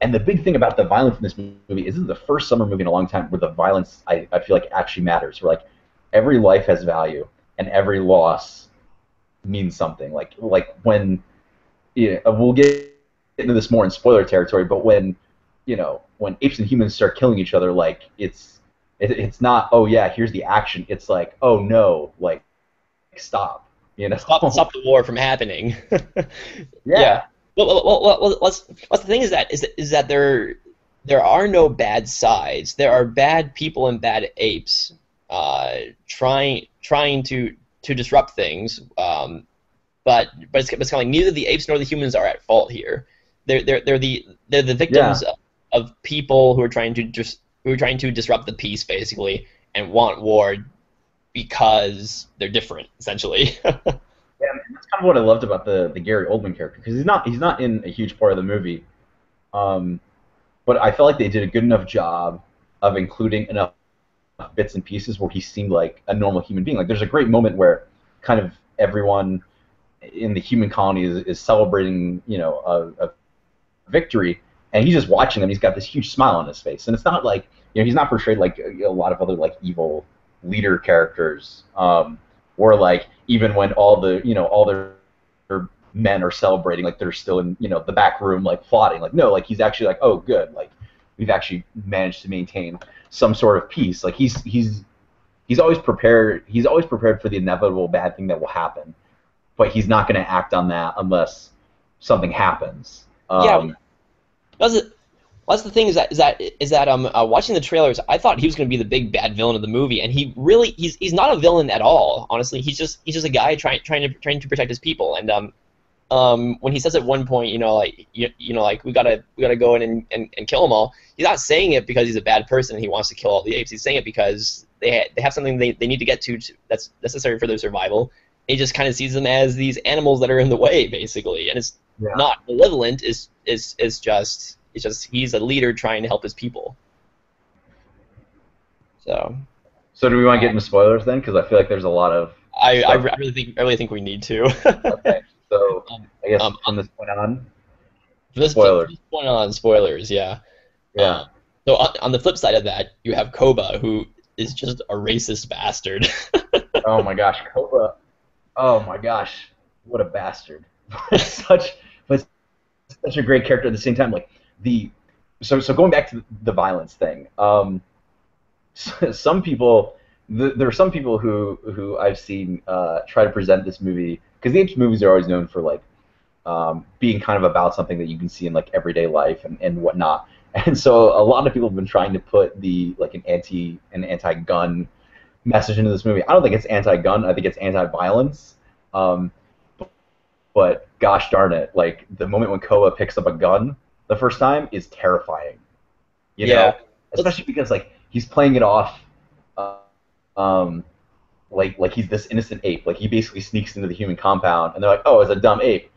and the big thing about the violence in this movie is this is the first summer movie in a long time where the violence I feel like actually matters. Where like every life has value and every loss means something. Like when we'll get into this more in spoiler territory, but when apes and humans start killing each other, like it's not, oh yeah, here's the action. It's like, oh no, like stop. stop the war from happening. Yeah. Yeah. What's the thing is that there are no bad sides. There are bad people and bad apes trying to disrupt things. But it's kind of like neither the apes nor the humans are at fault here. They're the victims Yeah. of people who are trying to disrupt the peace basically and want war because they're different essentially. Yeah, and that's kind of what I loved about the Gary Oldman character because he's not in a huge part of the movie, um, but I felt like they did a good enough job of including enough bits and pieces where he seemed like a normal human being. Like there's a great moment where kind of everyone in the human colony is celebrating, a victory, and he's just watching them. He's got this huge smile on his face, and it's not like he's not portrayed like a lot of other like evil leader characters, where like even when all their men are celebrating, like they're still in the back room like plotting. Like no, like he's actually like, oh good, like we've actually managed to maintain some sort of peace. Like he's always prepared. He's always prepared for the inevitable bad thing that will happen, but he's not going to act on that unless something happens. Yeah, that's the thing is that watching the trailers, I thought he was going to be the big bad villain of the movie, and he's not a villain at all. Honestly, he's just a guy trying to protect his people. And when he says at one point, like we gotta go in and kill them all, he's not saying it because he's a bad person and he wants to kill all the apes. He's saying it because they have something they need to get to that's necessary for their survival. He just kind of sees them as these animals that are in the way, basically, and it's Yeah. not malevolent. It's just he's a leader trying to help his people. So So do we want to get into spoilers then? Because I feel like there's a lot of I stuff. really think we need to. Okay. So um, I guess um, from this point on, from spoilers. this point on, spoilers. Yeah. Yeah. So on the flip side of that, you have Koba, who is just a racist bastard. Oh my gosh, Cobra. Oh my gosh, what a bastard! such, but such a great character at the same time. Like the, so going back to the violence thing. Some people, there are some people who I've seen try to present this movie, because the Apes movies are always known for like being kind of about something that you can see in like everyday life and whatnot. And so a lot of people have been trying to put the like an anti-gun message into this movie. I don't think it's anti-gun. I think it's anti-violence. Um, but gosh darn it, like the moment when Koa picks up a gun the first time is terrifying. You Yeah. know, especially because like he's playing it off, uh, um, like he's this innocent ape. Like he basically sneaks into the human compound, and they're like, "Oh, it's a dumb ape,"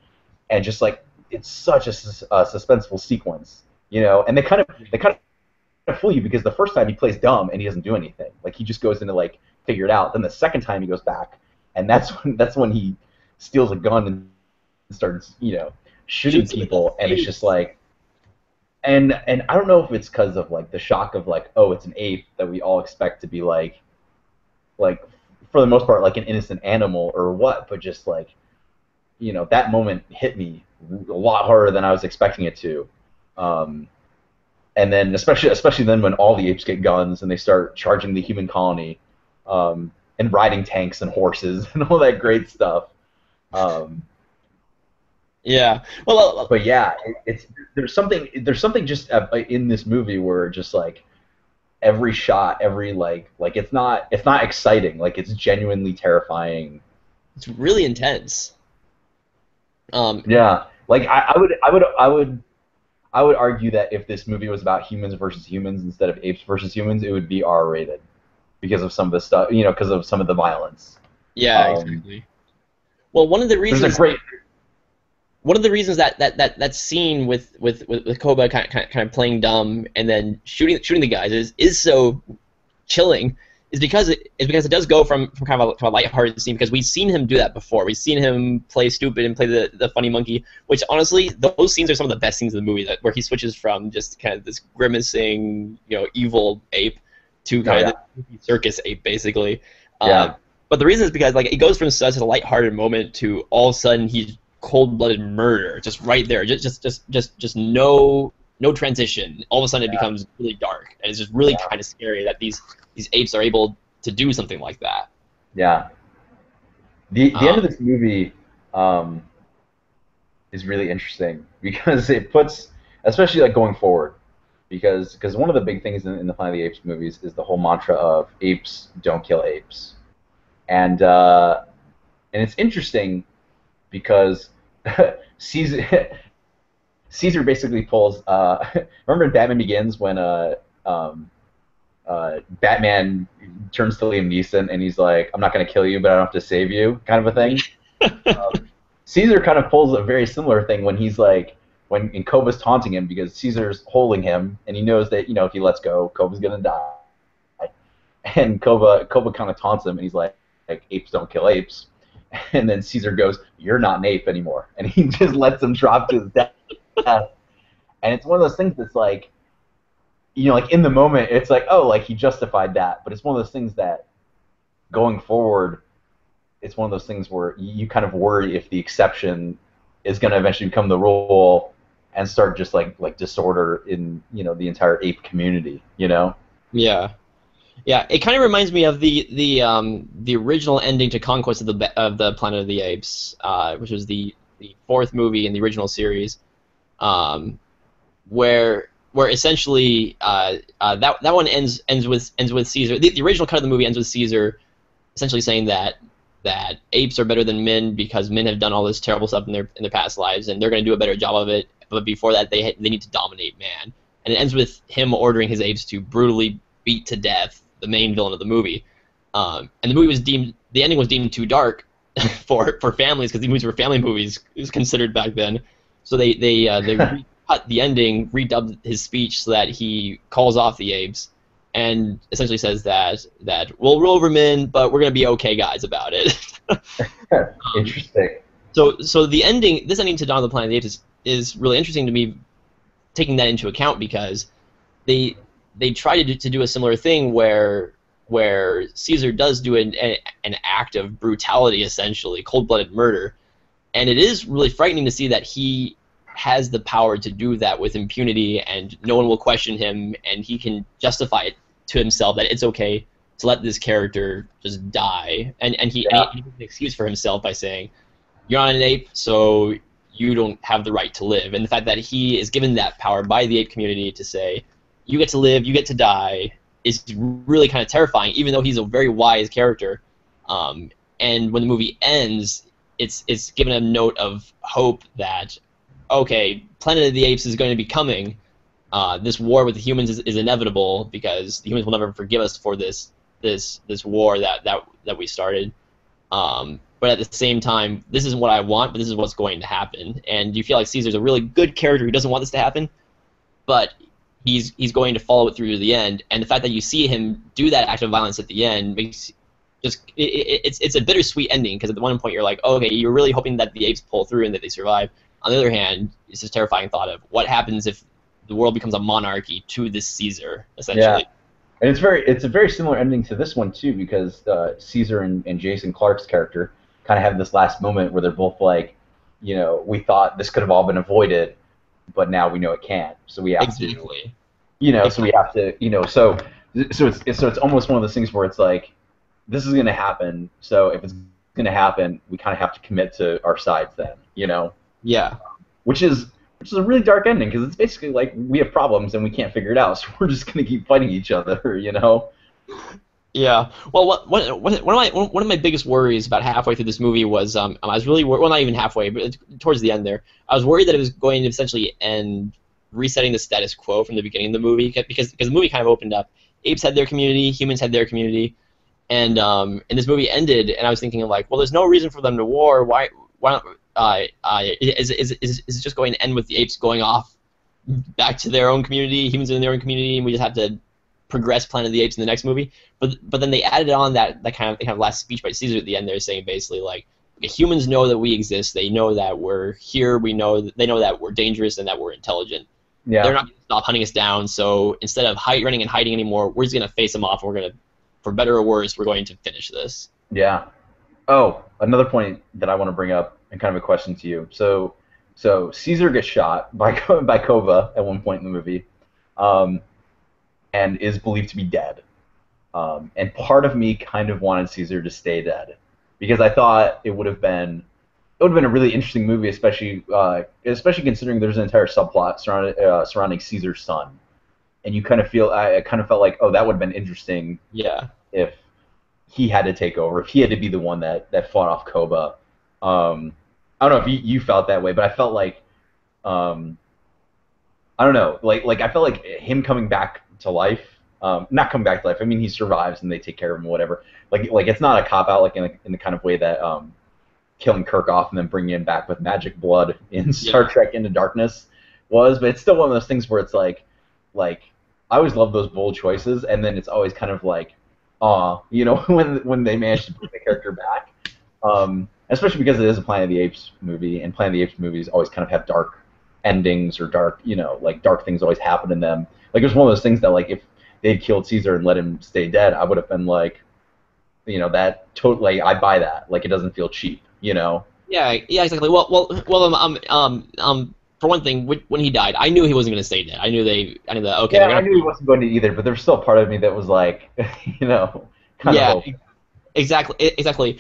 and just like it's such a suspenseful sequence, And they kind of fool you because the first time he plays dumb and he doesn't do anything. Like he just goes into like figure it out. Then the second time he goes back, and that's when he steals a gun and starts shooting Shoots him in the people, and it's just face. like. And I don't know if it's because of like the shock of like, oh, it's an ape that we all expect to be like for the most part like an innocent animal or what, but just like that moment hit me a lot harder than I was expecting it to. Um, and then especially then when all the apes get guns and they start charging the human colony, and riding tanks and horses and all that great stuff. Um, Yeah. Well, but yeah, it's there's something just in this movie where just like every shot, every like it's not exciting, like it's genuinely terrifying. it's really intense. Um, Yeah, like I would argue that if this movie was about humans versus humans instead of apes versus humans, it would be R rated because of some of the stuff, because of some of the violence. yeah, Um, exactly. Well, there's a great one of the reasons that scene with Koba kind of playing dumb and then shooting the guys is so chilling is because it does go from kind of a lighthearted scene, because we've seen him do that before. We've seen him play stupid and play the funny monkey, which honestly those scenes are some of the best scenes in the movie, that where he switches from just kind of this grimacing evil ape to oh kind of yeah, this circus ape basically. Uh, yeah, but the reason is because like it goes from such a lighthearted moment to all of a sudden he's cold-blooded murder just right there, just no transition. All of a sudden it yeah, becomes really dark, and it's just really yeah, kind of scary that these apes are able to do something like that. yeah. The end um, of this movie, um, is really interesting because it puts, especially like going forward, because one of the big things in the Planet of the Apes movies is the whole mantra of apes don't kill apes, and it's interesting because Caesar Caesar basically pulls. Remember in Batman Begins when Batman turns to Liam Neeson and he's like, "I'm not going to kill you, but I don't have to save you," kind of a thing. Caesar kind of pulls a very similar thing when he's like, when and Koba's taunting him because Caesar's holding him and he knows that if he lets go, Koba's gonna die. And Koba kind of taunts him and he's like apes don't kill apes. And then Caesar goes, "You're not an ape anymore," and he just lets him drop to his death. And it's one of those things that's like, like in the moment, it's like, oh, like he justified that, but it's one of those things that going forward it's one of those things where you kind of worry if the exception is going to eventually become the rule and start just like disorder in the entire ape community. yeah, yeah. It kind of reminds me of the original ending to Conquest of the Planet of the Apes, which was the fourth movie in the original series, um, where essentially that one ends with Caesar. The original cut of the movie ends with Caesar essentially saying that apes are better than men because men have done all this terrible stuff in their past lives, and they're going to do a better job of it. But before that, they need to dominate man. And it ends with him ordering his apes to brutally beat to death the main villain of the movie. And the ending was deemed too dark for families, because these movies were family movies. It was considered back then. So they recut the ending, redubbed his speech so that he calls off the apes and essentially says that we'll rule over men, but we're gonna be okay guys about it. um, Interesting. so this ending to Dawn of the Planet of the Apes is really interesting to me, taking that into account, because they they try to do a similar thing where Caesar does do an act of brutality, essentially cold-blooded murder, and it is really frightening to see that he has the power to do that with impunity, and no one will question him, and he can justify it to himself that it's okay to let this character just die, and he makes an excuse for himself by saying, "You're not an ape, so you don't have the right to live." And the fact that he is given that power by the ape community to say, "You get to live, you get to die," is really kind of terrifying, even though he's a very wise character. And when the movie ends, it's given a note of hope that, okay, Planet of the Apes is going to be coming. This war with the humans is inevitable because the humans will never forgive us for this war that we started. But at the same time, this isn't what I want, but this is what's going to happen. And you feel like Caesar's a really good character who doesn't want this to happen, but he's going to follow it through to the end. And the fact that you see him do that act of violence at the end makes it's a bittersweet ending, because at the one point you're like, oh, okay, you're really hoping that the apes pull through and that they survive. On the other hand, it's this terrifying thought of what happens if the world becomes a monarchy to this Caesar, essentially. Yeah. And it's a very similar ending to this one too, because Caesar and Jason Clarke's character kind of have this last moment where they're both like, we thought this could have all been avoided, but now we know it can't. So we have to, so we have to, so it's almost one of those things where it's like, this is going to happen. So if it's going to happen, we kind of have to commit to our sides then, Yeah. Which is a really dark ending, because it's basically like we have problems and we can't figure it out, so we're just going to keep fighting each other, Yeah. Well, one of my biggest worries about halfway through this movie was I was really well, not even halfway, but towards the end there, I was worried that it was going to essentially end resetting the status quo from the beginning of the movie, because the movie kind of opened up. Apes had their community, humans had their community, and this movie ended, and I was thinking like, well, there's no reason for them to war. Why not? Is it just going to end with the apes going off back to their own community, humans in their own community, and we just have to progress Planet of the Apes in the next movie? But then they added on that kind of last speech by Caesar at the end there, saying basically like, humans know that we exist, they know that we're here, they know that we're dangerous and that we're intelligent. Yeah. They're not going to stop hunting us down, so instead of running and hiding anymore, we're just going to face them off, and we're going to, for better or worse, we're going to finish this. Yeah. Oh, another point that I want to bring up, and kind of a question to you. So Caesar gets shot by Kova at one point in the movie, and is believed to be dead. And part of me kind of wanted Caesar to stay dead, because I thought it would have been a really interesting movie, especially considering there's an entire subplot surrounding Caesar's son, and I kind of felt like, oh, that would have been interesting. Yeah. If he had to take over, if he had to be the one that fought off Koba. I don't know if you felt that way, but I felt like, I don't know, like I felt like him coming back to life, not coming back to life, I mean, he survives and they take care of him, whatever. Like it's not a cop-out, like in the kind of way that killing Kirk off and then bringing him back with magic blood in Star Trek Into Darkness was, but it's still one of those things where it's like I always love those bold choices, and then it's always kind of like, when they manage to bring the character back. Especially because it is a Planet of the Apes movie, and Planet of the Apes movies always kind of have dark endings, or dark, like dark things always happen in them. Like, it was one of those things that, like, if they'd killed Caesar and let him stay dead, I would have been like, that totally, I buy that. Like, it doesn't feel cheap, Yeah, exactly. Well, for one thing, when he died, I knew he wasn't going to stay dead. I knew that. Okay. Yeah, I knew he wasn't going to either, but there was still part of me that was like, kind of. Hope. Exactly.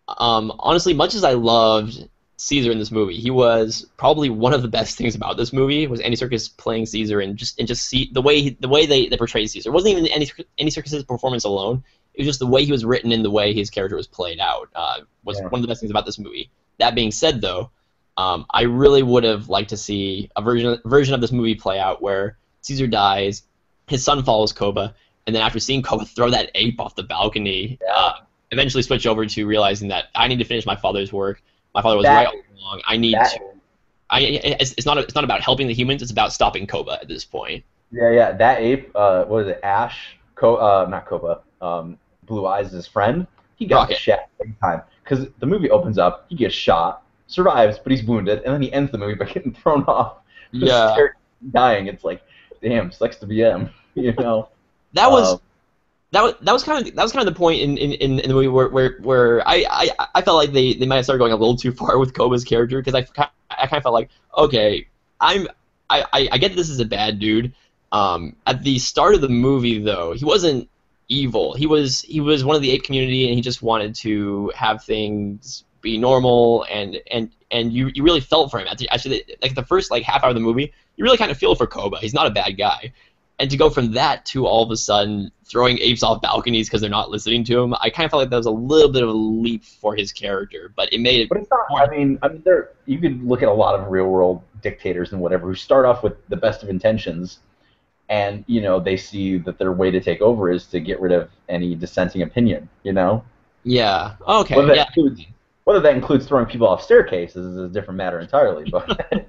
Honestly, much as I loved Caesar in this movie, he was probably one of the best things about this movie was Andy Serkis playing Caesar, and just see the way they portrayed Caesar. It wasn't even Andy Serkis' performance alone. It was just the way he was written and the way his character was played out was one of the best things about this movie. That being said, though, I really would have liked to see a version of this movie play out where Caesar dies, his son follows Koba, and then after seeing Koba throw that ape off the balcony, eventually switch over to realizing that I need to finish my father's work. My father was right all along. I need to. It's not about helping the humans. It's about stopping Koba at this point. Yeah. That ape, what was it? Ash? Not Koba. Blue Eyes, his friend. He got the shit every time, because the movie opens up. He gets shot, survives, but he's wounded, and then he ends the movie by getting thrown off. Dying. It's like, damn, sucks to be him. You know. That Um, was that was kind of the point in the movie where I felt like they might have started going a little too far with Koba's character because I kind of felt like okay I'm I get that this is a bad dude. At the start of the movie though he wasn't evil. He was one of the ape community and he just wanted to have things be normal and you really felt for him. Actually, like the first like half hour of the movie, you really kind of feel for Koba. He's not a bad guy. And to go from that to all of a sudden throwing apes off balconies because they're not listening to him, I kind of felt like that was a little bit of a leap for his character, but it made it but it's not. more. There you could look at a lot of real world dictators and whatever who start off with the best of intentions, and they see that their way to take over is to get rid of any dissenting opinion. Yeah. Whether Okay. that Yeah. includes whether that includes throwing people off staircases is a different matter entirely. But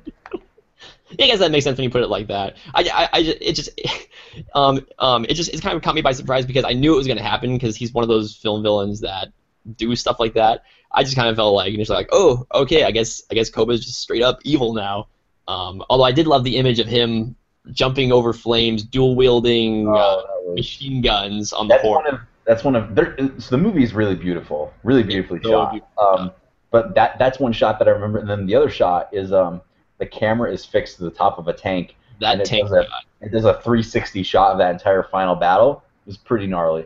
Yeah, I guess that makes sense when you put it like that. It just, it kind of caught me by surprise because I knew it was going to happen because he's one of those film villains that do stuff like that. I just kind of felt like initially like, oh, okay, I guess Koba's just straight up evil now. Although I did love the image of him jumping over flames, dual wielding oh, that was machine guns on the that's horse. one of that's one of there. So the movie is really beautiful, really It's beautifully so shot. beautiful. But that's one shot that I remember, and then the other shot is the camera is fixed to the top of a tank, and That tank shot. it does a 360 shot of that entire final battle. It was pretty gnarly.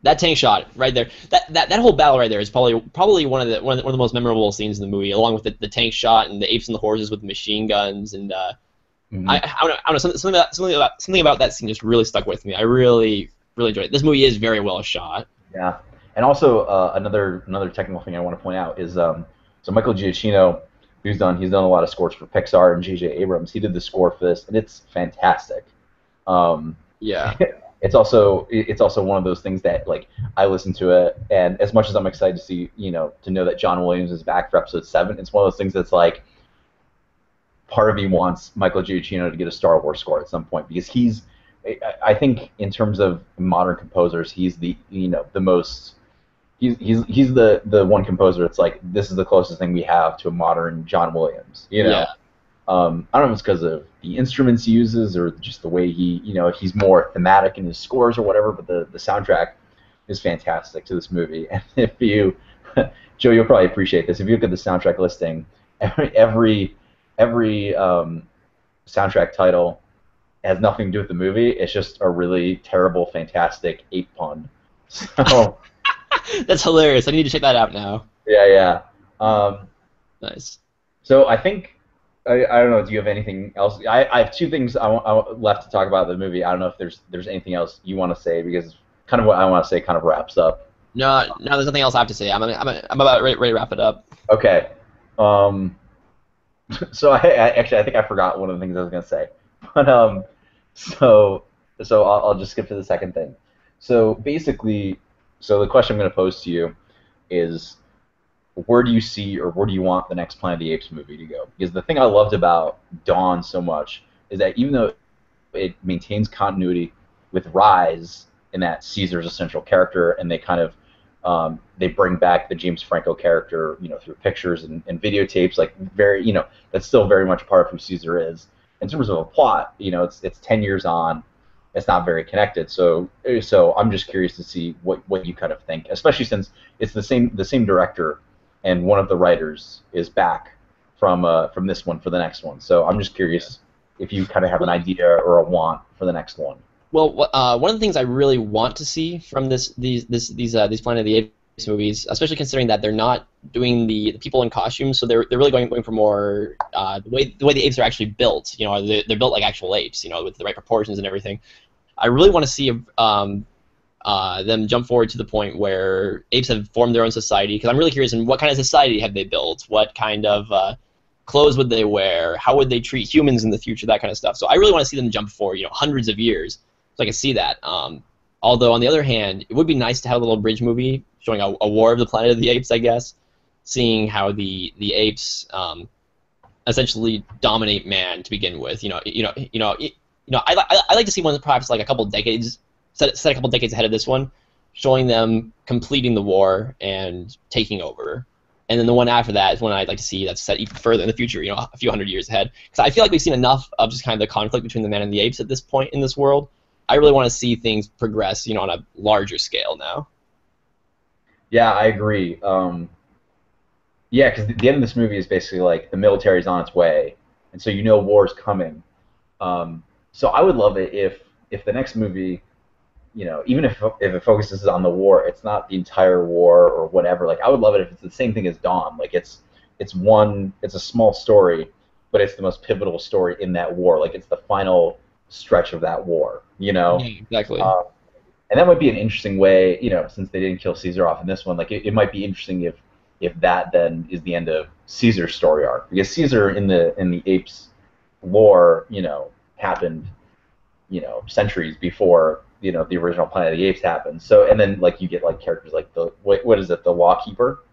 That tank shot right there. That whole battle right there is probably one of the most memorable scenes in the movie, along with the tank shot and the apes and the horses with the machine guns and Hmm. I don't know something about that scene just really stuck with me. I really enjoyed it. This movie is very well shot. Yeah, and also another technical thing I want to point out is so Michael Giacchino, he's done a lot of scores for Pixar and J.J. Abrams. He did the score for this, and it's fantastic. Um, Yeah. it's also one of those things that like I listen to it, and as much as I'm excited to see to know that John Williams is back for episode 7, it's one of those things that's like part of me wants Michael Giacchino to get a Star Wars score at some point because I think in terms of modern composers, he's the most he's the one composer that's like this is the closest thing we have to a modern John Williams. Yeah. I don't know if it's because of the instruments he uses or just the way he's more thematic in his scores or whatever, but the soundtrack is fantastic to this movie. And if you, Joe, you'll probably appreciate this. If you look at the soundtrack listing, every soundtrack title has nothing to do with the movie. It's just a really terrible, fantastic ape pun. So That's hilarious. I need to check that out now. yeah, yeah. Um, Nice. so I think I don't know. Do you have anything else? I have two things I want left to talk about the movie. I don't know if there's anything else you want to say because kind of what I want to say kind of wraps up. No, there's nothing else I have to say. I'm about ready to wrap it up. Okay. Um, so I actually I think I forgot one of the things I was gonna say, but so I'll just skip to the second thing. So basically, so the question I'm gonna pose to you is where do you see or where do you want the next Planet of the Apes movie to go? Because the thing I loved about Dawn so much is that even though it maintains continuity with Rise in that Caesar's a central character and they kind of they bring back the James Franco character, through pictures and videotapes, like very, that's still very much part of who Caesar is. In terms of a plot, it's 10 years on, it's not very connected. So I'm just curious to see what you kind of think, especially since it's the same director and one of the writers is back from this one for the next one. So I'm just curious if you kind of have an idea or a want for the next one. Well, one of the things I really want to see from these Planet of the Apes movies, especially considering that they're not doing the people in costumes, so they're really going for more the way the apes are actually built. They're built like actual apes, with the right proportions and everything. I really want to see them jump forward to the point where apes have formed their own society, because I'm really curious in what kind of society have they built, what kind of clothes would they wear, how would they treat humans in the future, that kind of stuff. So I really want to see them jump forward, hundreds of years, so I can see that. Although on the other hand, it would be nice to have a little bridge movie showing a war of the Planet of the Apes, I guess, seeing how the apes essentially dominate man to begin with. I like to see one perhaps like a couple decades set a couple decades ahead of this one, showing them completing the war and taking over. and then the one after that is one I'd like to see that's set even further in the future, you know, a few hundred years ahead. Because I feel like we've seen enough of just kind of the conflict between the man and the apes at this point in this world. I really want to see things progress, you know, on a larger scale now. Yeah, I agree. Yeah, because the end of this movie is basically like the military's on its way, and so you know war's coming. So I would love it if the next movie, you know, even if it focuses on the war, it's not the entire war or whatever. Like I would love it if it's the same thing as Dawn. Like it's a small story, but it's the most pivotal story in that war. Like it's the final stretch of that war. You know. Yeah, exactly. And that might be an interesting way, you know, since they didn't kill Caesar off in this one. Like it might be interesting if that then is the end of Caesar's story arc, because Caesar in the Apes lore, you know, happened, you know, centuries before, you know, the original Planet of the Apes happened. So and then like you get like characters like the what is it, the Lawkeeper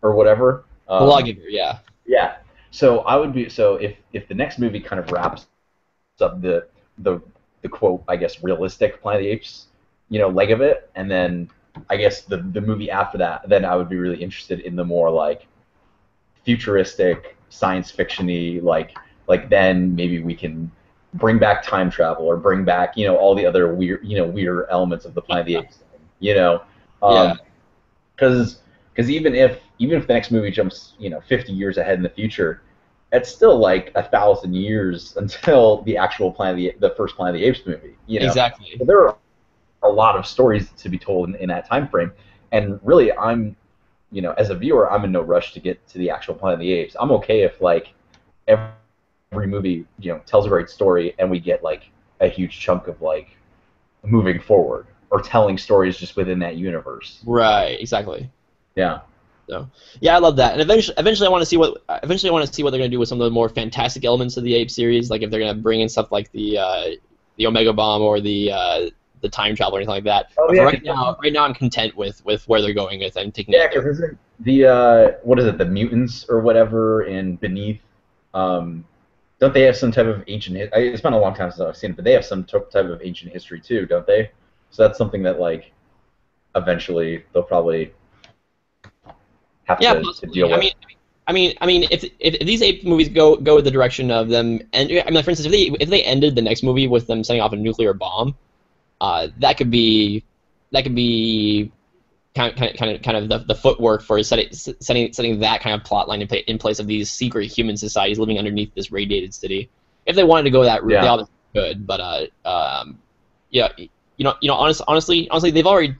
or whatever. The Lawgiver, yeah. Yeah. So I would be so if the next movie kind of wraps up the the quote, I guess, realistic Planet of the Apes, you know, leg of it, and then I guess the movie after that, then I would be really interested in the more like futuristic, science fictiony, like then maybe we can bring back time travel or bring back, you know, all the other weird, you know, weirder elements of the Planet of the Apes, you know, Yeah. Because even if the next movie jumps, you know, 50 years ahead in the future, it's still like 1,000 years until the actual the first Planet of the Apes movie. You know, Exactly. so there are a lot of stories to be told in that time frame, and really, you know, as a viewer, I'm in no rush to get to the actual Planet of the Apes. I'm okay if like every movie, you know, tells a great story, and we get like a huge chunk of like moving forward or telling stories just within that universe. Right. Exactly. Yeah. So, yeah, I love that. And eventually, I want to see what they're going to do with some of the more fantastic elements of the Ape series. Like if they're going to bring in stuff like the Omega Bomb or the time travel or anything like that. Oh But yeah. for right now, I'm content with where they're going with and taking Yeah, it. because isn't the what is it, the mutants or whatever in Beneath? Don't they have some type of ancient? It's been a long time since I've seen it, but they have some type of ancient history too, don't they? So that's something that like eventually they'll probably have Yeah, to possibly. deal with. I mean, if these ape movies go the direction of them, and I mean, like, for instance, if they ended the next movie with them setting off a nuclear bomb, that could be kind of the footwork for setting that kind of plot line in place of these secret human societies living underneath this radiated city. If they wanted to go that route, Yeah. they obviously could. But yeah, honestly, they've already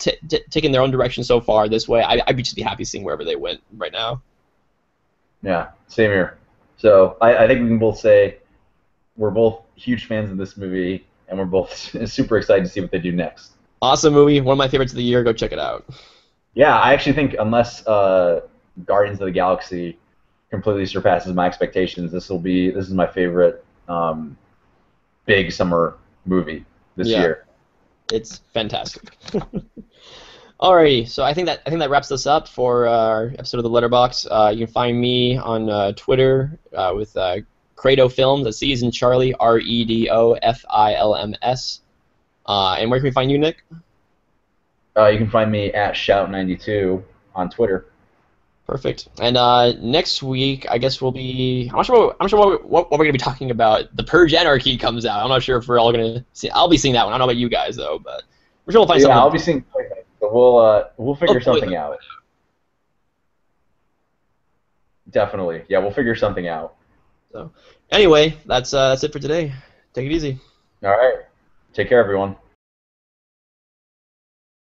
taken their own direction so far this way. I'd just be happy seeing wherever they went right now. Yeah, same here. So I think we can both say we're both huge fans of this movie, and we're both super excited to see what they do next. Awesome movie, one of my favorites of the year. Go check it out. Yeah, I actually think unless Guardians of the Galaxy completely surpasses my expectations, this is my favorite big summer movie this year. It's fantastic. Alrighty, so I think that wraps us up for our episode of the Letterbox. You can find me on Twitter with Credo Films. That's C as in Charlie, REDOFILMS. And where can we find you, Nick? You can find me at Shout92 on Twitter. Perfect. And next week, I guess we'll be. I'm not sure what we're gonna be talking about. The Purge Anarchy comes out. I'm not sure if we're all gonna see. I'll be seeing that one. I don't know about you guys though, but we're sure we'll find something. Yeah, I'll be seeing. So we'll figure something out. Definitely. Yeah, we'll figure something out. So anyway, that's it for today. Take it easy. All right. Take care, everyone.